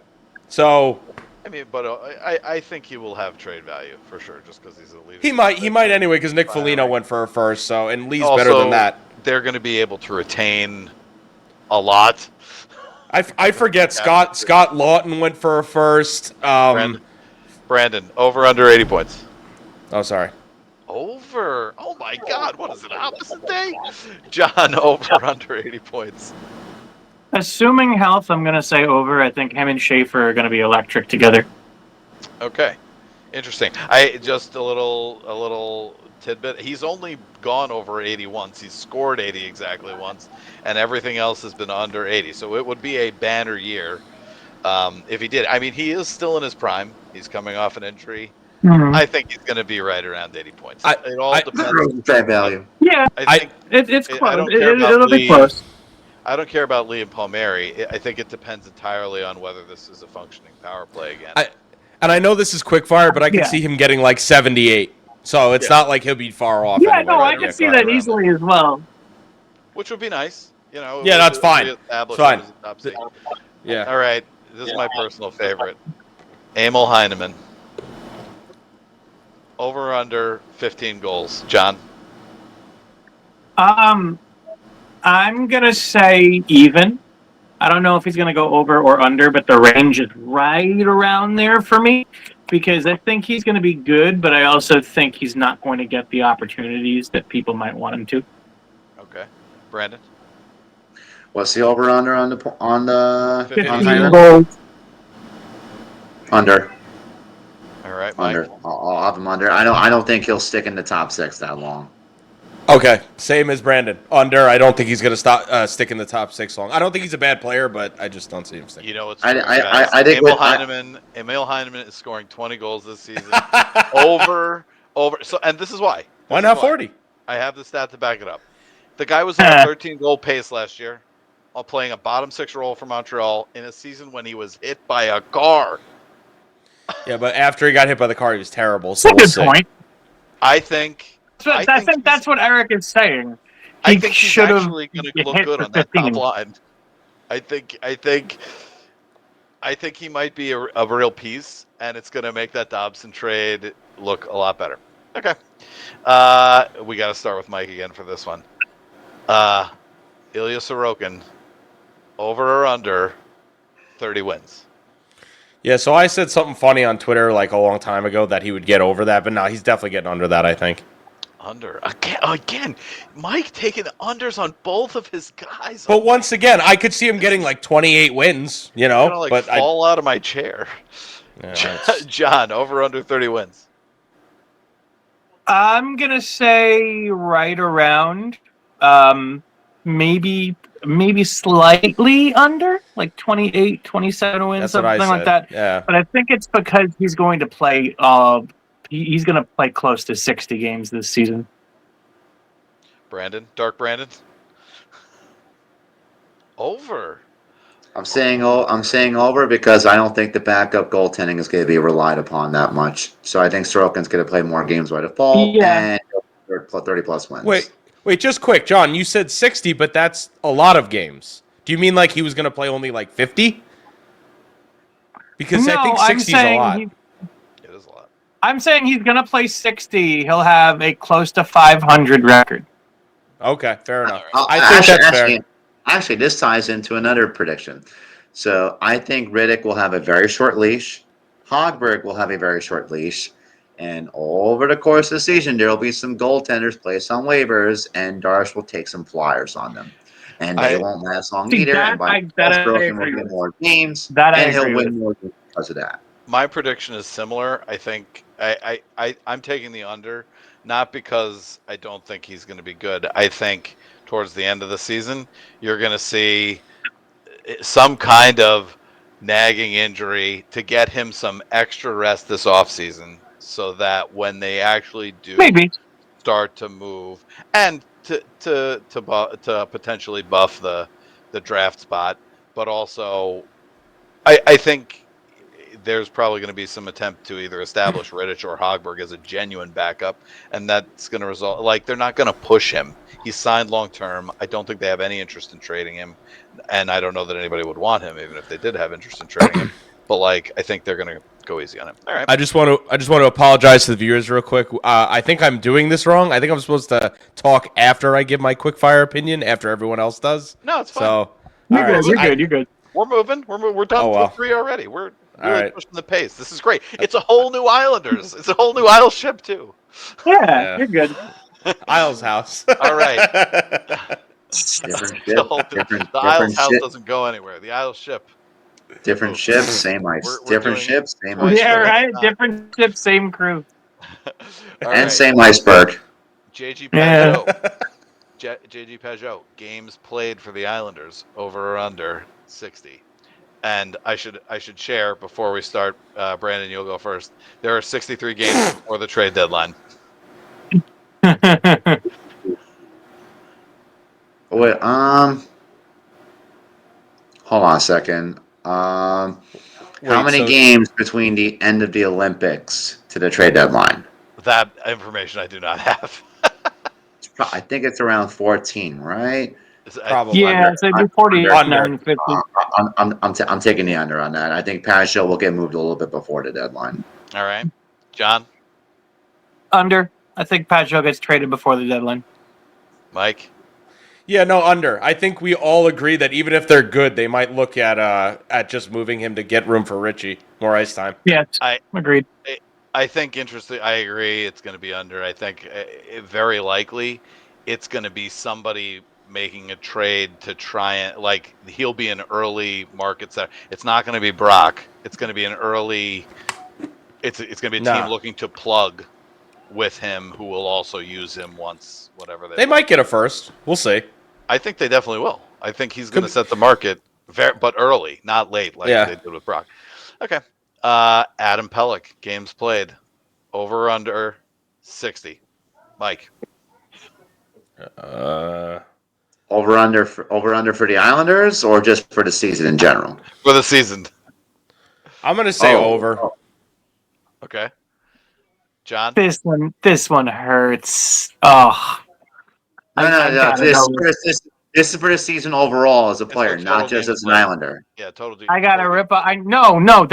So, I mean, but I think he will have trade value for sure, just because he's a leader. He might anyway, because Nick Foligno went for a first. So, and Lee's better than that. They're going to be able to retain a lot. I forget Scott Lawton went for a first. Brandon, over under 80 points. Oh, sorry. Over. Oh my God, what is it? Opposite day? John, over under 80 points. Assuming health, I'm going to say over. I think him and Schaefer are going to be electric together. Okay. Interesting. I just a little tidbit. He's only gone over 80 once. He's scored 80 exactly once, and everything else has been under 80. So it would be a banner year if he did. I mean, he is still in his prime. He's coming off an injury. Mhm. I think he's going to be right around 80 points. It all depends. Trade value. Yeah, I think it's I close. don't care about It'll be Lee. close. I don't care about Liam Palmieri. I think it depends entirely on whether this is a functioning power play again. And I know this is quick fire, but I can Yeah. see him getting like 78. So it's not like he'll be far off. Yeah, anyway, no, right? I can see that easily as well. Which would be nice. You know. Yeah, that's fine. Establish Fine. him as a top seed. Yeah. All right. This is my personal favorite. Emil Heineman. Over or under 15 goals. John. I'm gonna say even. I don't know if he's gonna go over or under, but the range is right around there for me because I think he's gonna be good, but I also think he's not going to get the opportunities that people might want him to. Okay. Brandon. What's the over under on the 15 Heineman? goals. Under. All right, Mike. Under. I'll have him under. I don't think he'll stick in the top 6 that long. Okay, same as Brandon. Under. I don't think he's going to stick in the top 6 long. I don't think he's a bad player, but I just don't see him sticking. You know what's I think Emil with- Emil Heineman is scoring 20 goals this season. over. So, and this is why. Why not 40? I have the stat to back it up. The guy was on a 13-goal pace last year, while playing a bottom 6 role for Montreal in a season when he was hit by a car. Yeah, but after he got hit by the car, he was terrible. That's So a we'll good see. point. I think. I think that's what Eric is saying. I He think he's should have actually going to look hit good for on that 15. top line. I think he might be a real piece, and it's going to make that Dobson trade look a lot better. Okay. We got to start with Mike again for this one. Ilya Sorokin, over or under 30 wins? Yeah, so I said something funny on Twitter like a long time ago that he would get over that, but no, he's definitely getting under that, I think. Under. Again, Mike taking unders on both of his guys. But once again, I could see him getting like 28 wins, you know. I'm going to but fall out of my chair. it's- John, over under 30 wins. I'm gonna say right around, maybe slightly under, like 28, 27 wins, That's what I something like said. that. Yeah. But I think it's because he's going to play. He's going to play close to 60 games this season. Brandon, Dark Brandon. Over. I'm saying over because I don't think the backup goaltending is going to be relied upon that much. So I think Sorokin's going to play more games by default and 30 plus wins. Wait, just quick, John. You said 60, but that's a lot of games. Do you mean like he was going to play only like 50? Because I think 60 is a lot. It is a lot. I'm saying he's going to play 60. He'll have a close to 500 record. Okay, fair enough. All I think that's fair. Actually, this ties into another prediction. So I think Riddick will have a very short leash. Hogberg will have a very short leash. And over the course of the season, there will be some goaltenders placed on waivers, and Darsh will take some flyers on them. And they won't last long either. And by Sorokin will get more games, and he'll win more games because of that. My prediction is similar. I think I'm taking the under, not because I don't think he's going to be good. I think towards the end of the season, you're going to see some kind of nagging injury to get him some extra rest this offseason so that when they actually do start to move and to potentially buff the draft spot, but also I think there's probably going to be some attempt to either establish Rittich or Hogberg as a genuine backup, and that's going to result like they're not going to push him. He's signed long term. I don't think they have any interest in trading him, and I don't know that anybody would want him even if they did have interest in trading him. But like, I think they're going to go easy on him. All right. I just want to apologize to the viewers real quick. I think I'm doing this wrong. I think I'm supposed to talk after I give my quick fire opinion after everyone else does. No, it's fine. So You're good. You're good. We're moving. We're done with 3 already. All Really right. pushing the pace. This is great. It's a whole new Islanders. It's a whole new Isle ship too. Yeah, you're good. Isles house. All right. Different The ship, whole- different the Isles house ship, doesn't go anywhere. The Isle ship. different moves. ships, same ice. We're Different doing ships, same twice Yeah, iceberg. right. Different ship, same crew. All And right. same iceberg. JG Yeah. Pageau. JG Pageau. Games played for the Islanders over or under 60. And I should share before we start. Brandon, you'll go first. There are 63 games before the trade deadline. Wait, hold on a second. How Wait, many so- games between the end of the Olympics to the trade deadline? That information I do not have. I think it's around 14, right? Probably. Yeah, so it'd be 49, Under. 50. I'm taking the under on that. I think Pageau will get moved a little bit before the deadline. All right. John, Under. I think Pageau gets traded before the deadline. Mike. Yeah, no, under. I think we all agree that even if they're good, they might look at just moving him to get room for Richie, more ice time. Yes, I- agreed. I think interesting. I agree. It's going to be under. I think very likely it's going to be somebody making a trade to try and he'll be an early market setter. It's not going to be Brock. It's going to be an early. It's going to be a team looking to plug with him who will also use him once whatever They might get a first. We'll see. I think they definitely will. I think he's going to set the market, but early, not late, like they did with Brock. Okay. Adam Pelech, games played, over or under 60. Mike. Over under for the Islanders or just for the season in general? For the season. I'm gonna say over. Okay. John. This one hurts. Oh. No. This is for the season overall as a player, for not total just games as an played. Islander. Yeah, totally. I gotta rip up. No,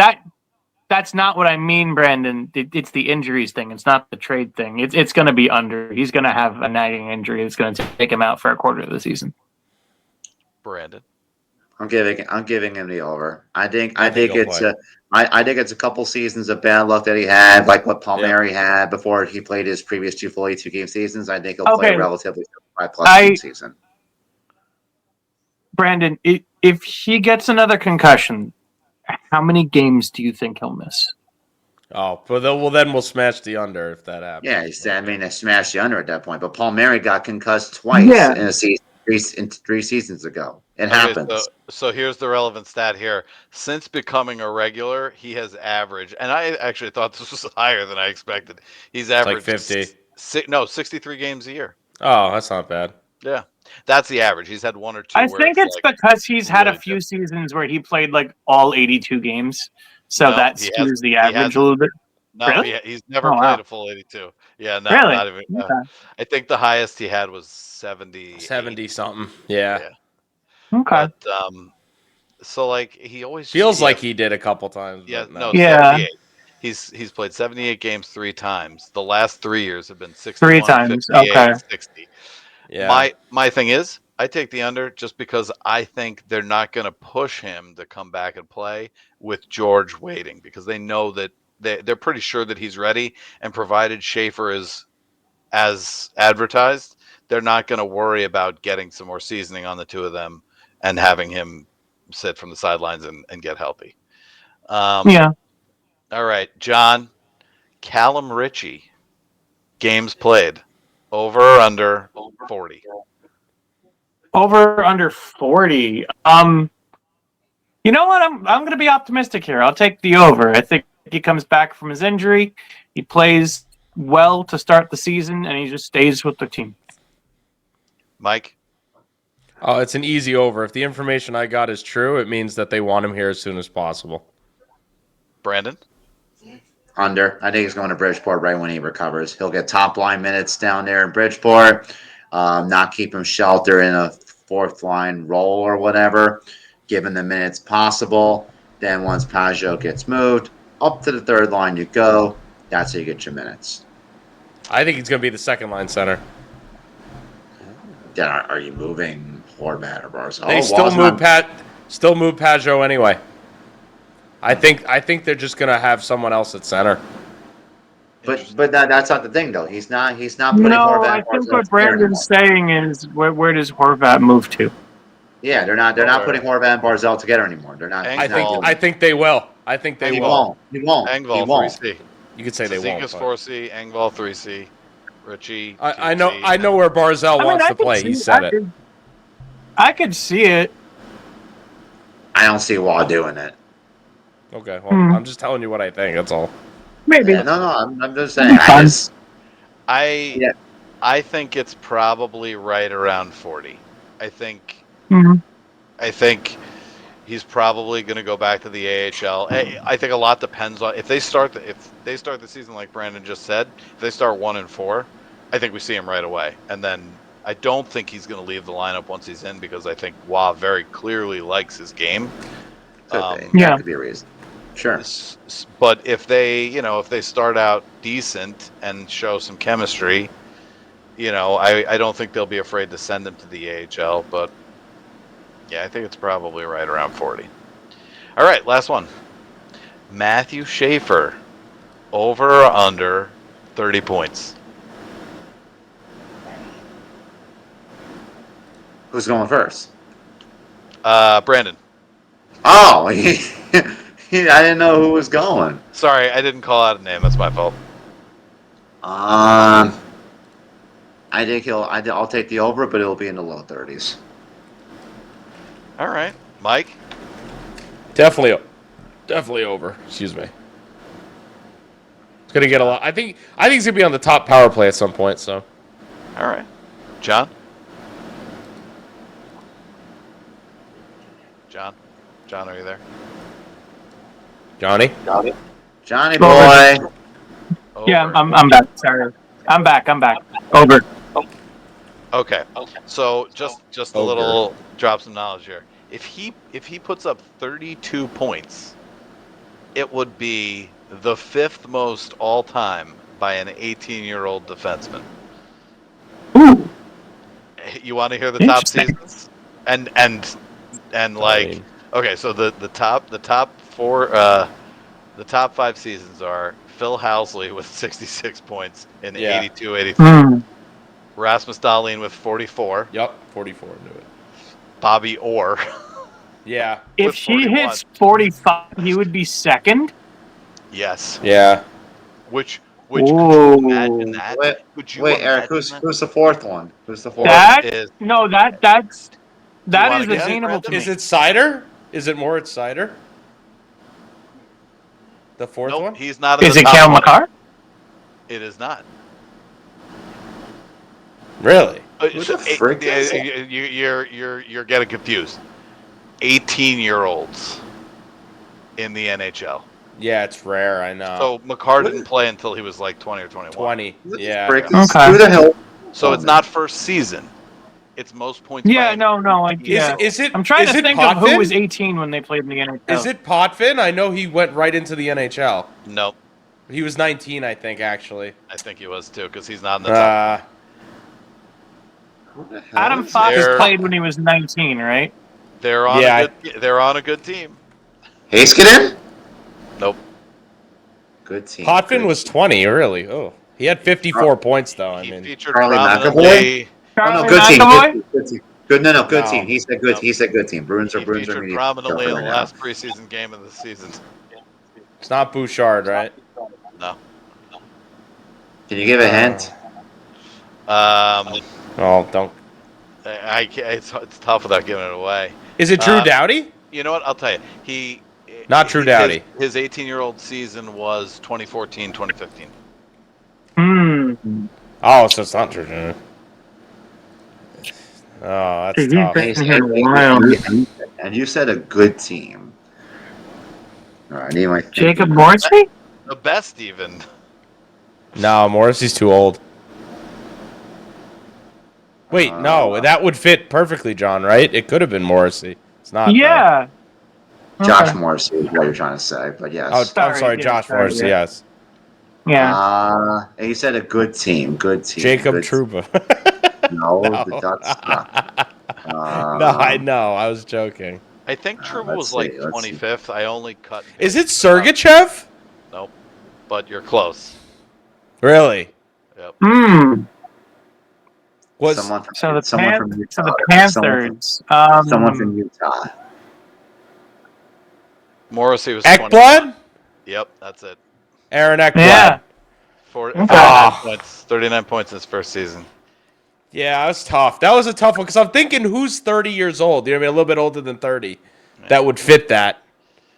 that's not what I mean, Brandon. It's the injuries thing. It's not the trade thing. It's gonna be under. He's gonna have a nagging injury. It's gonna take him out for a quarter of the season. Brandon. I'm giving him the over. I think he'll it's play. I think it's a couple seasons of bad luck that he had, like what Palmieri had before he played his previous 2 42 game seasons. I think he'll play a relatively 5+ game season. Brandon, if he gets another concussion, how many games do you think he'll miss? Oh, but then we'll smash the under if that happens. Yeah, they smashed the under at that point. But Palmieri got concussed twice in a season, 3 seasons ago. It happens. So here's the relevant stat here. Since becoming a regular, he has averaged, and I actually thought this was higher than I expected. He's averaged like 50. 63 games a year. Oh, that's not bad. Yeah, that's the average. He's had 1 or 2. I think it's because he's had a few seasons where he played like all 82 games, so No, that he skews hasn't. the He average hasn't. a little bit. No, Really? he's never Oh, played wow. a full 82. Yeah, no, Really? not even. Okay. I think the highest he had was 70. 70 something. Yeah. Okay. But so he always Feels like he did a couple times. Yeah, but no, Yeah. 78. He's played 78 games 3 times. The last 3 years have been 61, 3 times. 58, Okay. 60. Yeah. My thing is, I take the under just because I think they're not going to push him to come back and play with George waiting because they know that they're pretty sure that he's ready, and provided Schaefer is as advertised, they're not going to worry about getting some more seasoning on the two of them and having him sit from the sidelines and get healthy. Yeah. All right, John, Callum Ritchie, games played, over or under 40? Over under 40. You know what? I'm going to be optimistic here. I'll take the over. I think he comes back from his injury. He plays well to start the season, and he just stays with the team. Mike? Oh, it's an easy over. If the information I got is true, it means that they want him here as soon as possible. Brandon? Under. I think he's going to Bridgeport right when he recovers. He'll get top line minutes down there in Bridgeport. Not keep him sheltered in a 4th line role or whatever. Give him the minutes possible. Then once Pageau gets moved, up to the 3rd line you go. That's how you get your minutes. I think he's going to be the 2nd line center. Then are you moving Horvat or Barzal? They still move Pageau anyway. I think they're just gonna have someone else at center. But that's not the thing though. He's not putting No, Horvat I and think Barzal what together Brandon's anymore. saying is where does Horvat move to? Yeah, they're not putting Horvat and Barzal together anymore. They're not. Engvall. He's not doing I it. think they will. I think they He will. won't. He won't. He Engvall won't. 3C. You could say they won't. Cizikas but 4C, Engvall 3C, Richie. I 2C. know where Barzal wants I to could play. see- He said it. I could see it. I don't see Waugh doing it. Okay, well, Hmm. I'm just telling you what I think. That's all. Maybe. Yeah, no, I'm just saying. Fun. Yeah. I think it's probably right around 40. I think Mhm. he's probably going to go back to the AHL. I think a lot depends on if they start the season like Brandon just said. If they start 1-4, I think we see him right away. And then I don't think he's going to leave the lineup once he's in because I think Waugh very clearly likes his game. Could be. Yeah. That could be a reason. Sure. But if they start out decent and show some chemistry, I don't think they'll be afraid to send him to the AHL. But yeah, I think it's probably right around 40. All right, last one. Matthew Schaefer, over or under 30 points. Who's going first? Brandon. Oh, I didn't know who was going. Sorry, I didn't call out a name. That's my fault. I think I'll take the over, but it'll be in the low 30s. All right, Mike. Definitely over. Excuse me. It's gonna get a lot. I think he's gonna be on the top power play at some point. So All right, John. John, are you there? Johnny, Johnny Over. boy. Yeah, Over. I'm back. Sorry. I'm back. Over. Okay. So just a Ogre. little drop some knowledge here. If he puts up 32 points, it would be the 5th most all time by an 18-year-old defenseman. Ooh. You want to hear the top Interesting. seasons? And like, mean- okay, so the top 5 seasons are Phil Housley with 66 points in Yeah. 82-83. Hmm. Rasmus Dahlin with 44. yep, 44 into it. Bobby Orr. Yeah, If With he 41. hits 45, he would be second. Yes. yeah. Which could Ooh. you imagine that? Wait, Could you Wait, Eric, imagine who's the fourth one? Who's the fourth? That is no, that wanna is guess, attainable to Brandon? me. Is it Cider? Is it Moritz Cider? The fourth nope, one? he's not in Is the it top Cal 20. McCarr? It is not. Really? Who the frick is it? You're getting confused. 18-year-olds in the NHL. Yeah, it's rare. I know. So McCarr didn't play until he was like 20 or 21. 20. Yeah. Frick, Okay. Who the hell? So it's not first season. It's most points. Yeah, by no. Is it? I'm trying is to it think of who Potvin? was 18 when they played in the NHL. Is it Potvin? I know he went right into the NHL. Nope. He was 19, I think, actually. I think he was too because he's not in the top. Who the hell Adam is Fox They're- played when he was 19, right? They're on Yeah, they're on a good team. it? Haskinen? Nope. Good team. Potvin good was 20, really. Oh, he had 54 points, though. I He mean, featured Charlie prominently. Oh, no, Charlie good team. McAvoy? Good team. Good. No, good No. team. He said good. No. He said good team. Bruins He are featured media prominently in the right now. last preseason game of the season. it's not Bouchard, right? No. Can you give a hint? Oh, don't. I can't, it's tough without giving it away. Is it Drew Doughty? You know what? I'll tell you. Not Drew Doughty. His 18-year-old season was 2014, 2015. Oh, so it's not Drew Doughty. Oh, that's He's tough. been here a while. And you said a good team. All right, I need my Jacob Morrissey? The best, even. No, Morrissey's too old. Wait, no, that would fit perfectly, John, right? It could have been Morrissey. It's not. though. Yeah. Josh Okay. Morrissey is what you're trying to say, but yes. Oh, I'm Sorry, sorry, yeah, Josh sorry, Morrissey, yeah. yes. Yeah. And you said a good team. Good team. Jacob good Trouba. No, No. that's not. No, I know. I was joking. I think Trouba let's was like see, let's see. 25th. I only cut. and Is it pasted stuff. Sergachev? Nope. But you're close. Really? Yep. Hmm. Was Someone from, So the someone from Utah. so the Someone Panthers. someone from Utah. Morrissey was 21. Ekblad? Yep, that's it. Aaron Ekblad. Yeah. For Okay. 39 points. 39 points in his first season. Yeah, that was tough. That was a tough one because I'm thinking who's 30 years old? You know what I mean? A little bit older than 30. That would fit that.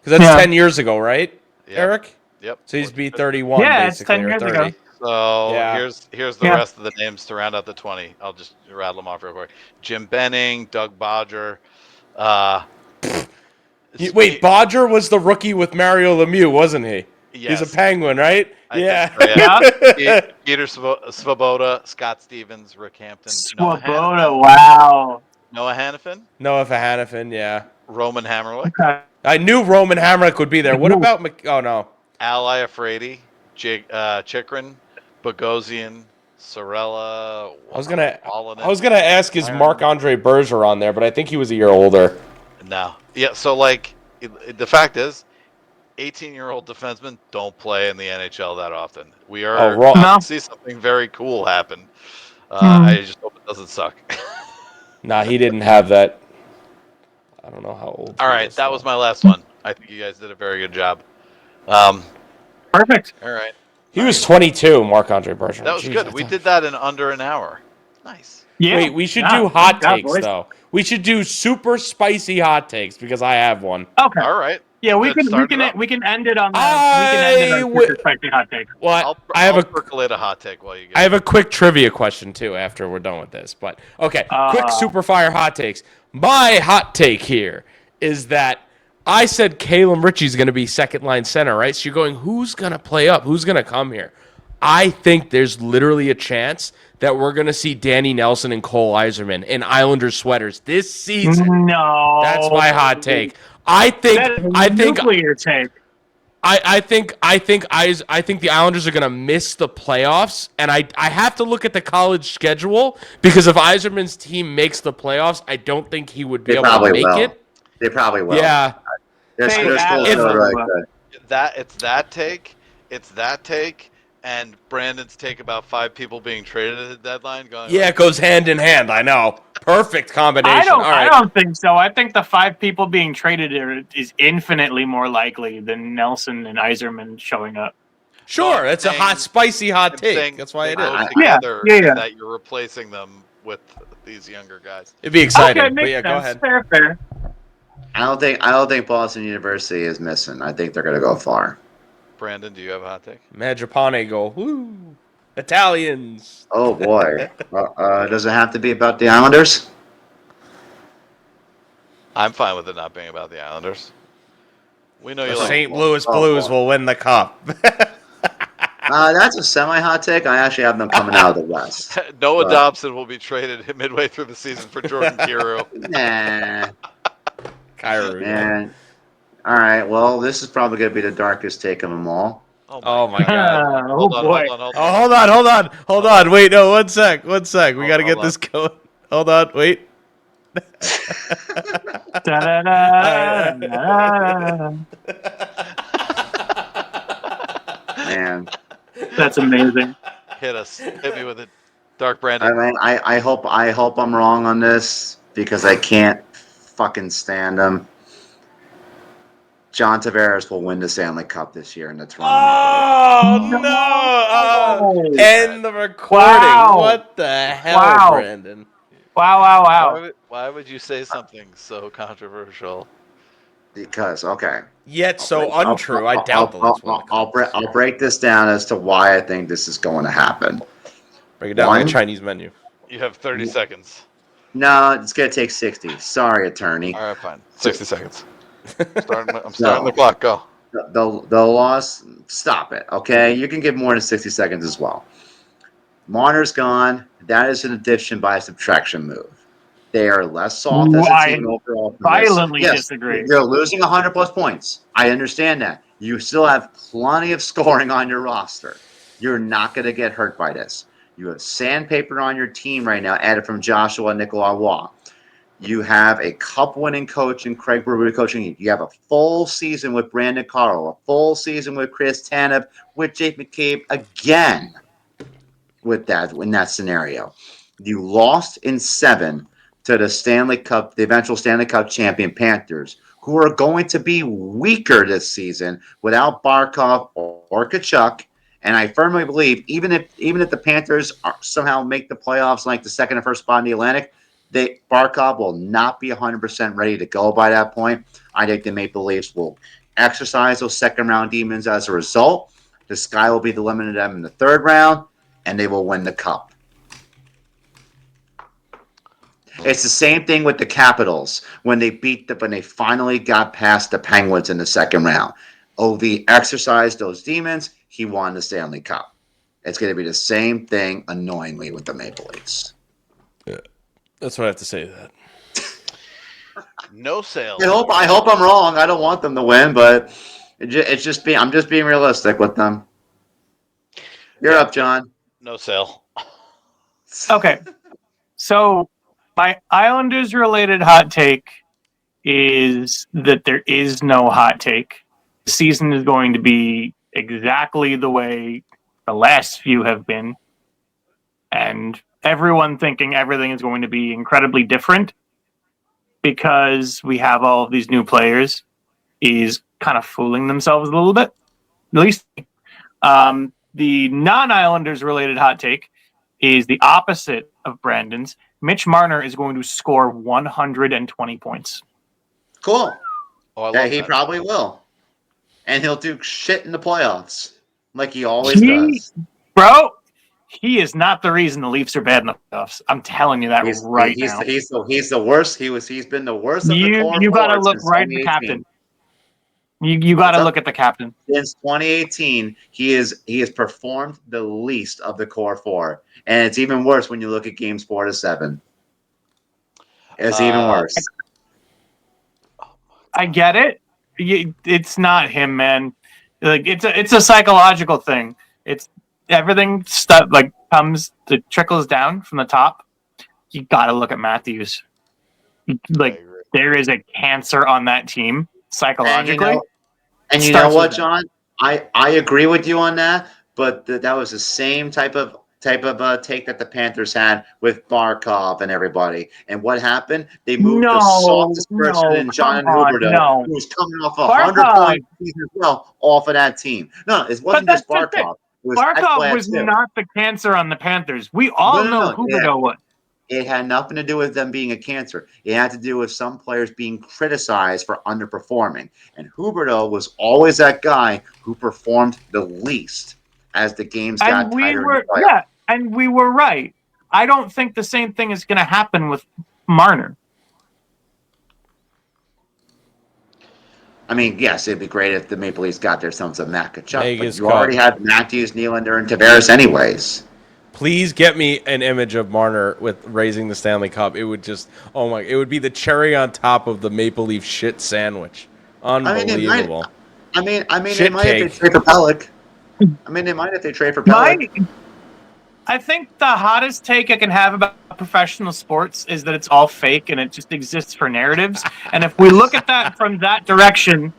Because that's Yeah. 10 years ago, right, Yep. Eric? Yep. So he's be 31, Yeah, it's basically, 10 or years 30. ago. So Yeah. here's the Yeah. rest of the names to round out the 20. I'll just rattle them off real quick. Jim Benning, Doug Bodger. Wait, Bodger was the rookie with Mario Lemieux, wasn't he? Yes. He's a Penguin, right? I Yeah. think so, Yeah. Peter Svoboda, Scott Stevens, Rick Hampton, Noah Swoboda. Wow. Hannafin, Noah Hanifin, yeah. Roman Hammerlick, Okay. I knew Roman Hamrick would be there. What about oh no. Al Iafrate, Chikrin, Bogosian, Sorella. I was gonna ask is Marc-Andre Berger on there, but I think he was a year older. No. Yeah, so like the fact is 18-year-old defensemen don't play in the NHL that often. We are wrong. about to see something very cool happen. I just hope it doesn't suck. Nah, he didn't have that. I don't know how old. All he right, is, that though. was my last one. I think you guys did a very good job. Perfect. All right. He was 22, Marc-Andre Berger. That was Jeez, good. We did that in under an hour. Nice. Yeah. Wait, we should Yeah. do hot Good job, takes boys. though. We should do super spicy hot takes because I have one. Okay. All right. Yeah, we Let's can start it up. we can end it on that. We can end it on would- super spicy hot take. Well, I'll percolate a hot take while you get I have a quick trivia question too after we're done with this. But okay, quick super fire hot takes. My hot take here is that I said Caleb Ritchie's going to be second line center, right? So you're going, who's going to play up? Who's going to come here? I think there's literally a chance that we're going to see Danny Nelson and Cole Iserman in Islanders sweaters this season. No. That's my hot take. I think nuclear take. I think the Islanders are going to miss the playoffs, and I have to look at the college schedule because if Iserman's team makes the playoffs, I don't think he would be able to make it. They probably will. Yeah. They're Say still that. still really good. It's that take, and Brandon's take about 5 people being traded at the deadline. Going, Yeah, it goes hand in hand. I know. Perfect combination. All right. I don't think so. I think the 5 people being traded is infinitely more likely than Nelson and Iserman showing up. Sure, it's a hot, spicy hot I'm take. saying That's why they it go is. together, Yeah. and that you're replacing them with these younger guys. It'd be exciting. Okay, But makes yeah, go sense. ahead. Fair. I don't think Boston University is missing. I think they're going to go far. Brandon, do you have a hot take? Majapane go, woo. Italians. Oh boy. Does it have to be about the Islanders? I'm fine with it not being about the Islanders. We know you The like St. Louis Oh, Blues boy. will win the cup. That's a semi-hot take. I actually have them coming out of the West. Noah Right. Dobson will be traded midway through the season for Jordan Kyrou. Nah, Kyrie. man. All right. Well, this is probably going to be the darkest take of them all. Oh my God. Oh Hold on, boy. hold on. Oh, hold on. Wait, no, one sec. We got to get hold this going. Hold on, wait. Da-da-da-da-da. Man, That's amazing. Hit us. Hit me with it. Dark I Brandon. mean, I hope I'm wrong on this because I can't fucking stand them. John Tavares will win the Stanley Cup this year in the Toronto. Oh, no. End the recording. Wow. What the hell, Wow. Brandon? Wow. Why would you say something so controversial? Because okay, Yet so untrue. I doubt the Leafs win the cup. I'll break this down as to why I think this is going to happen. Break it down like One. a Chinese menu. You have 30 seconds. No, it's going to take 60. Sorry, attorney. All right, fine. 60 seconds. I'm starting the clock. Go. The loss, stop it, okay? You can give more than 60 seconds as well. Marner's gone. That is an addition by subtraction move. They are less soft as a I team overall. from this. violently Yes, disagree. You're losing 100 plus points. I understand that. You still have plenty of scoring on your roster. You're not going to get hurt by this. You have sandpaper on your team right now, added from Joshua Nicolau. You have a cup-winning coach in Craig Berube coaching. You have a full season with Brandon Carlo, a full season with Chris Tanev, with Jake McCabe again. With that, in that scenario, you lost in 7 to the Stanley Cup, the eventual Stanley Cup champion Panthers, who are going to be weaker this season without Barkov or Kachuk. And I firmly believe even if the Panthers somehow make the playoffs, like the second or first spot in the Atlantic, Barkov will not be 100% ready to go by that point. I think the Maple Leafs will exercise those second-round demons as a result. The sky will be the limit of them in the third round, and they will win the cup. It's the same thing with the Capitals when they finally got past the Penguins in the second round. OV exercised those demons. He won the Stanley Cup. It's going to be the same thing, annoyingly, with the Maple Leafs. Yeah. That's what I have to say to that. No sales. I hope I'm wrong. I don't want them to win, but I'm just being realistic with them. You're up, John. No sale. Okay. So my Islanders related hot take is that there is no hot take. The season is going to be exactly the way the last few have been. And everyone thinking everything is going to be incredibly different because we have all of these new players is kind of fooling themselves a little bit. At least the non-Islanders related hot take is the opposite of Brandon's. Mitch Marner is going to score 120 points. Cool. Oh, I love Yeah, he that. probably will. And he'll do shit in the playoffs like he always does. Bro, he is not the reason the Leafs are bad in the playoffs. I'm telling you that He's now. He's the worst. He's been the worst of the core. You got to look since right at the 2018. captain. You got to look at the captain. Since 2018, he has performed the least of the core 4, and it's even worse when you look at games 4 to 7. It's even worse. I get it. It's not him, man. Like it's a psychological thing. It's everything stuff like trickles down from the top. You got to look at Matthews. Like there is a cancer on that team psychologically. And you know what, John? I agree with you on that, but that was the same type of take that the Panthers had with Barkov and everybody. And what happened? They moved the softest person in John Huberdeau, who was coming off 100-point season as well, off of that team. No, it wasn't just Barkov. Barkov was not the cancer on the Panthers. We all know Huberdeau was. It had nothing to do with them being a cancer. It had to do with some players being criticized for underperforming. And Huberdeau was always that guy who performed the least as the games got tighter. And we were right. I don't think the same thing is going to happen with Marner. I mean, yes, it'd be great if the Maple Leafs got their sons of Matt Kachuk, but you Cup. already had Matthews, Nylander, and Tavares anyways. Please get me an image of Marner with raising the Stanley Cup. It would just, it would be the cherry on top of the Maple Leaf shit sandwich. Unbelievable. They might if they trade for Pelech. They might if they trade for Pelech. I think the hottest take I can have about professional sports is that it's all fake and it just exists for narratives. And if we look at that from that direction,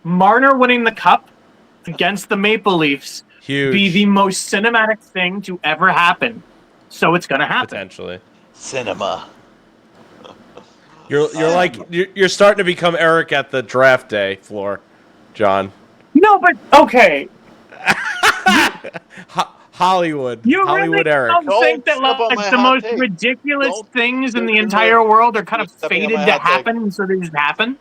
Marner winning the cup against the Maple Leafs be the most cinematic thing to ever happen. So it's going to happen. Potentially. Cinema. You're starting to become Eric at the draft day floor, John. No, but okay. Hollywood. You Hollywood really Eric. don't think that the most ridiculous things in the entire world are kind of fated to happen, so they just happen?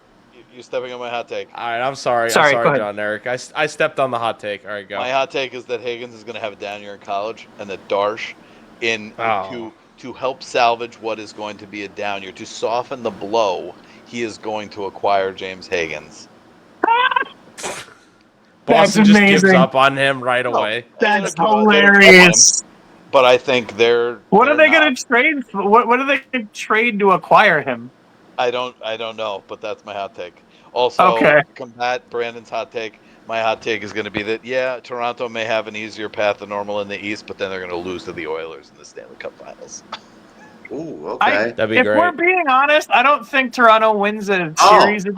You're stepping on my hot take. All right, I'm sorry, John, Eric. I stepped on the hot take. All right, go. My hot take is that Higgins is going to have a down year in college, and that Darsh, to help salvage what is going to be a down year, to soften the blow, he is going to acquire James Higgins. Boston just gives up on him right away. That's hilarious. But I think they're. What are they going to trade? What are they going to trade to acquire him? I don't know, but that's my hot take. Also, to combat Brandon's hot take, my hot take is going to be that, Toronto may have an easier path than normal in the East, but then they're going to lose to the Oilers in the Stanley Cup Finals. Ooh, okay. That'd be if great. we're being honest, I don't think Toronto wins a Oh, series again.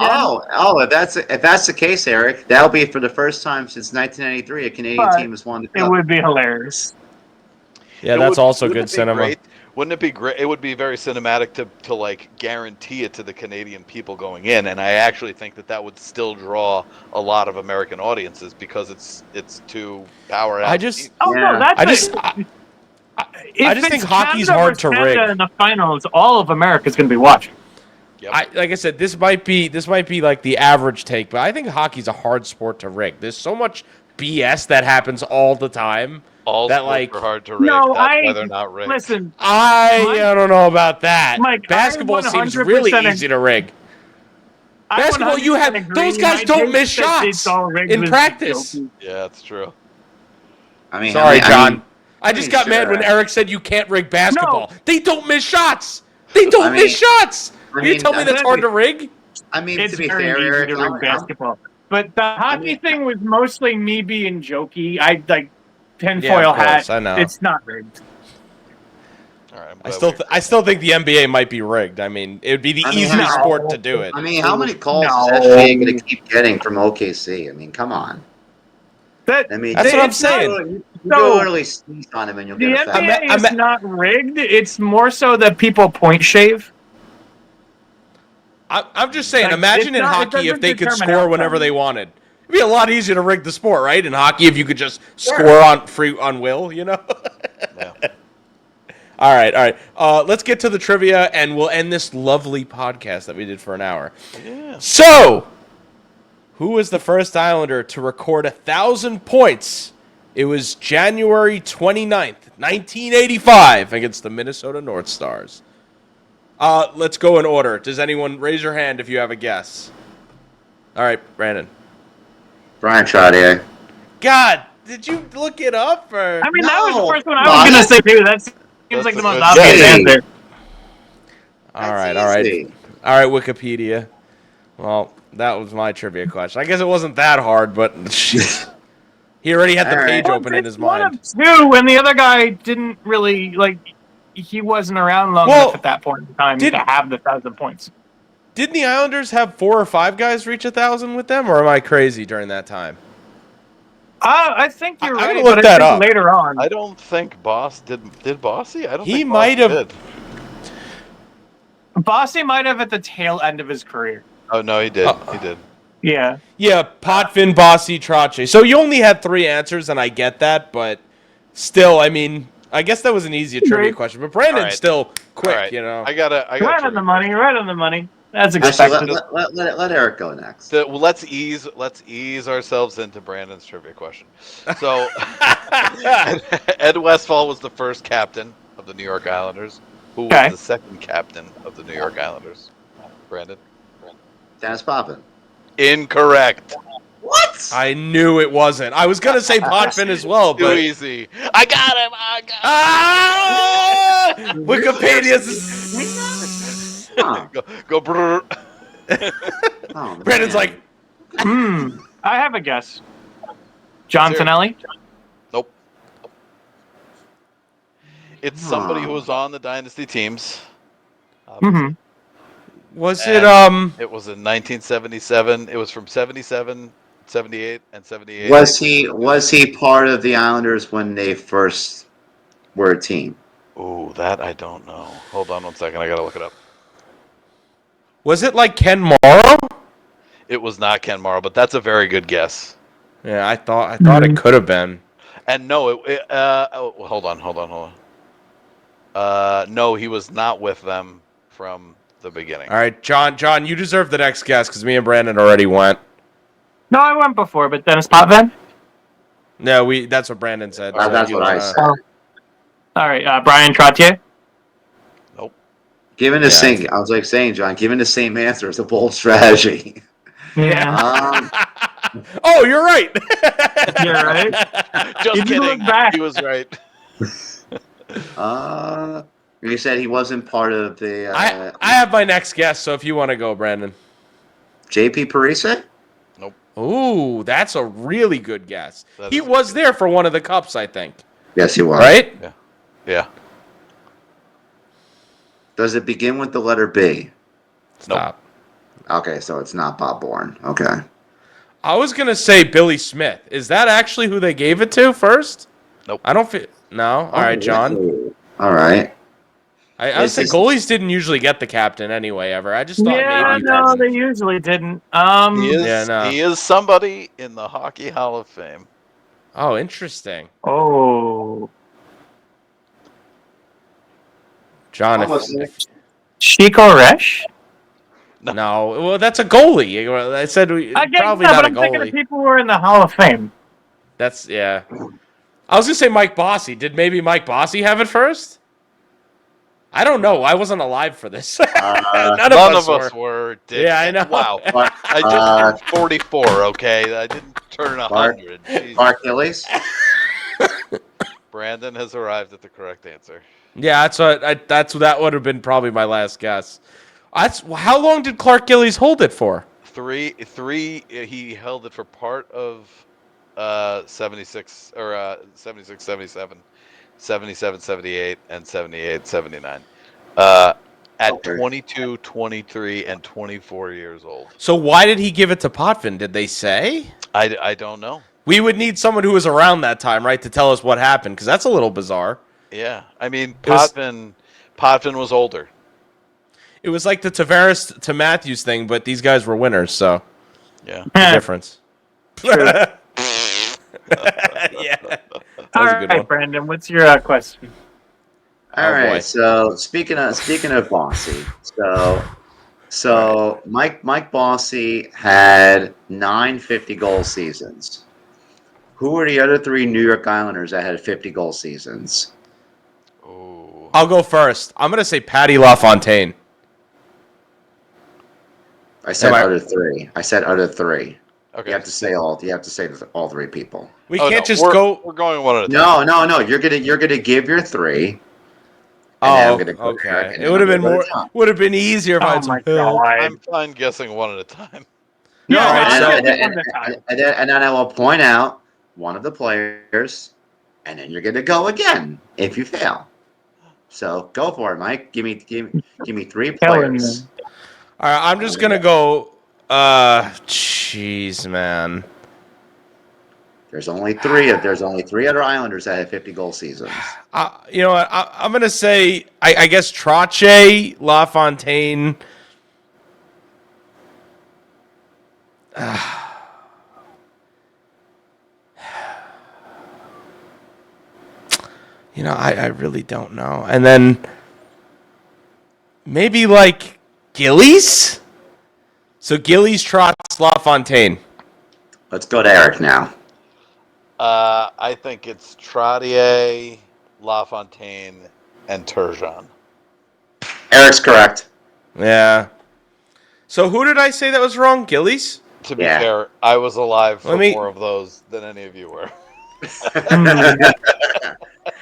if that's the case, Eric, that'll be for the first time since 1993 a Canadian But team has won the It cup. would be hilarious. Yeah, It that's also wouldn't good it be cinema. great? Wouldn't it be great? It would be very cinematic to like guarantee it to the Canadian people going in, and I actually think that would still draw a lot of American audiences because it's two powerhouse. I just, teams. Oh Yeah. no, that's I just, if just think it's hockey's Canada hard versus to Canada rig. in the finals. All of America's going to be watching. Yep. like I said, this might be like the average take, but I think hockey's a hard sport to rig. There's so much BS that happens all the time. All that, sports like- are hard to rig. No, That's why they're not rigged. listen. I don't know about that. Mike, Basketball I seems 100% really easy to rig. I Basketball, you 100% have agree. those guys My don't take miss that it's shots all rigged in was practice. guilty. Yeah, that's true. I mean, Sorry, I John. mean, I just got mad sure. when Eric said you can't rig basketball. No. They don't miss shots. They don't I mean- miss shots. I You mean, tell me that's hard to rig? I mean, It's to be very fair, easy Eric, to rig basketball. But the hockey mean- thing was mostly me being jokey. I like tinfoil Yeah, of course, hat. I know. It's not rigged. All right, I'm I glad still, we I still think the NBA might be rigged. I mean, it would be the I mean, easiest no. sport to do it. I mean, how many calls No. is SGA going to keep getting from OKC? I mean, come on. That I mean, That's what I'm it's not- saying. You So- go literally sneeze on him and you'll The get a foul. NBA I'm- is not rigged. It's more so that people point shave. I'm just saying, Like, imagine it's in not- it hockey if doesn't they could determine score whenever outcome. they wanted. It'd be a lot easier to rig the sport, right? In hockey, if you could just score on will, you know? Yeah. All right. Let's get to the trivia, and we'll end this lovely podcast that we did for an hour. Yeah. So, who was the first Islander to record 1,000 points? It was January 29th, 1985, against the Minnesota North Stars. Let's go in order. Does anyone raise your hand if you have a guess? All right, Brandon. Brian Trottier. God, did you look it up? Or? I mean, that was No. the first one I No, was gonna that's- say too. That seems That's like the a most good obvious guess. answer. All right. Easy. All right, Wikipedia. Well, that was my trivia question. I guess it wasn't that hard, but he already had the All right. page open in his One mind. of two, and the other guy didn't really like. He wasn't around long Well, enough at that point in time did- to have the 1,000 points. Didn't the Islanders have 4 or 5 guys reach 1,000 with them, or am I crazy during that time? I think you're I'm right. gonna look but that I think up. later on. I don't think Boss did Bossy? I don't He think might Boss have- did. Bossy might have at the tail end of his career. Oh no, he did. He did. Yeah. Yeah, Potvin, Bossy, Trottier. So you only had 3 answers, and I get that, but still, I mean, I guess that was an easier trivia Right. question. But Brandon's All right. still quick, All right. you know. I got Right on the money. Right on the money. That's Actually, expected. let Eric go next. Well, let's ease ourselves into Brandon's trivia question. So, Ed Westfall was the first captain of the New York Islanders. Who was Okay. the second captain of the New York Islanders? Brandon. Dennis Poppin. Incorrect. What? I knew it wasn't. I was going to say Potvin as well, Too but... easy. I got him. I got Ah! Wikipedia's... Huh. him. Go brr. Oh, Brandon's man. like, I have a guess. John Sure. Finelli? Nope. It's somebody who was on the dynasty teams. Mm-hmm. was And- it, It was in 1977. It was from 77, 78, and 78. Was he part of the Islanders when they first were a team? Ooh, that I don't know. Hold on one second. I gotta look it up. was it like Ken Morrow? It was not Ken Morrow, but that's a very good guess. Yeah, I thought it could have been. And no, hold on. No, he was not with them from the beginning. All right, John, you deserve the next guess because me and Brandon already went. No, I went before, but Dennis Potvin? No, that's what Brandon said. That's you what I don't said. know. All right, Brian Trottier? Given the Yeah. same, I was like saying, John, given the same answer, it's a bold strategy. Yeah. Oh, you're right. You're right. Just If you look kidding. back- He was right. You said he wasn't part of the I have my next guess, so if you want to go, Brandon. JP Parise? Ooh, that's a really good guess. That He is a was there for one of the cups, I think. Yes, he was. Right? Yeah. Does it begin with the letter B? Stop. Okay, so it's not Bob Bourne. Okay. I was gonna say Billy Smith. Is that actually who they gave it to first? Nope. I don't feel. No. All right, John. Really? All right. I would say goalies didn't usually get the captain anyway. Ever. I just thought Yeah, maybe. no, they usually didn't. He is somebody in the Hockey Hall of Fame. Oh, interesting. Oh, John, Almost. Chico Resch. no, well, that's a goalie. I said probably no, not but a I'm thinking of goalie. people who are in the Hall of Fame. That's yeah. I was gonna say Mike Bossy. Did maybe Mike Bossy have it first? I don't know. I wasn't alive for this. None of us were. Dick. Yeah, I know. Wow. I just turned 44, okay? I didn't turn 100. Jeez. Mark Gillies? Brandon has arrived at the correct answer. Yeah, that would have been probably my last guess. How long did Clark Gillies hold it for? Three. He held it for part of 76 or 76, 77, 77, 78, and 78, 79. At 22, 23, and 24 years old. So why did he give it to Potvin? Did they say? I don't know. We would need someone who was around that time, right, to tell us what happened, because that's a little bizarre. Yeah, I mean, Potvin was older. It was like the Tavares to Matthews thing, but these guys were winners, so Yeah. the difference. Yeah. All was a good right, one. Brandon, what's your question? All Oh, right. boy. So speaking of Bossy, so Mike Bossy had 9 50-goal seasons. Who were the other 3 New York Islanders that had 50-goal seasons? Oh. I'll go first. I'm going to say Patty LaFontaine. I said Am I- other 3. I said other 3. Okay. You have to say all 3 people. We Oh, can't no, just we're, go. We're going one at a time. No. You're gonna give your 3. Oh, I'm gonna go okay. Eric, and It then would have I'll been go to more. John. Would have been easier if I Oh had my some help. god! I'm fine guessing one at a time. No, Yeah, Alright, I'll so- get one at a time. and then I will point out one of the players, and then you're gonna go again if you fail. So go for it, Mike. Give me 3 players. All right, I'm just gonna go. Jeez, man. There's only 3 other Islanders that had 50-goal seasons. You know what? I'm gonna say. I guess Trache, LaFontaine. You know, I really don't know. And then maybe like Gillies. So Gillies, Trotz, LaFontaine. Let's go to Eric now. I think it's Trottier, LaFontaine, and Turgeon. Eric's correct. Yeah. So who did I say that was wrong? Gillies? To be Yeah. fair, I was alive for Let me- more of those than any of you were.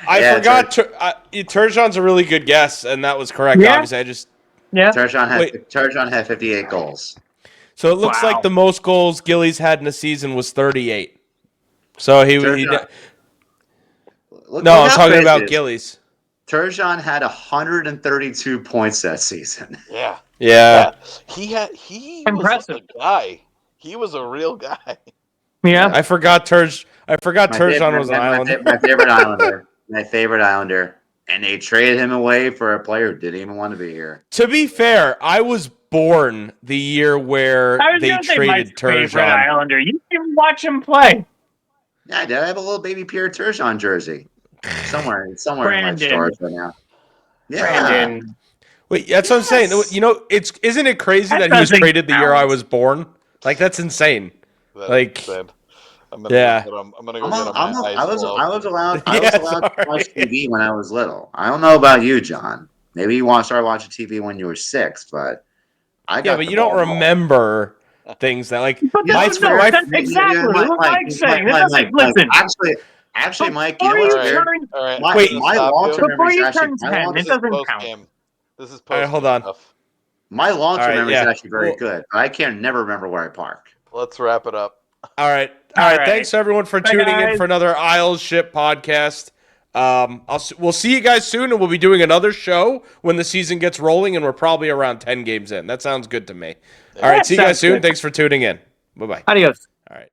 I Yeah, forgot. Turgeon's a really good guess, and that was correct. Yeah. Obviously, I just. Yeah. Turgeon had 58 goals. So it looks Wow. like the most goals Gillies had in a season was 38. So he Turgeon- Look no, I how was talking crazy about it is. Gillies. Turgeon had 132 points that season. Yeah. Yeah. He was Impressive. a guy. He was a real guy. Yeah. I forgot Turgeon was an Islander. My favorite Islander. My favorite Islander. And they traded him away for a player who didn't even want to be here. To be fair, I was born the year where I was they gonna say my traded favorite Turgeon. Islander. You can watch him play. Yeah, I did. I have a little baby Pierre Turgeon jersey. Somewhere in my Brandon. storage right now. Yeah. Brandon. Wait, that's what I'm saying. You know, isn't it crazy That that he was doesn't traded the year I count. was born? Like that's insane. That Like- is sad. I'm gonna Yeah. Go get, I'm gonna I'm go a- get I'm on a- my I was ice I was allowed Yeah, to sorry. watch TV when I was little. I don't know about you, John. Maybe you started watching TV when you were 6, but I got Yeah, but the you don't ball. remember things that like But my, that's, no, my that's exactly what Mike's saying. Listen, Actually, Mike, you before know you what's weird? turn, All right. My, Wait, my stop long-term you. before memory is you actually turn my 10, long- it doesn't Post count. game. This is post All right, hold on. stuff. my long-term All right, memory yeah. is actually very Well- good. I can't never remember where I park. Let's wrap it up. All right. All right. Thanks everyone for Bye, tuning in guys. for another Isles Ship podcast. We'll see you guys soon, and we'll be doing another show when the season gets rolling, and we're probably around 10 games in. That sounds good to me. All right, see you guys soon. Good. Thanks for tuning in. Bye-bye. Adios.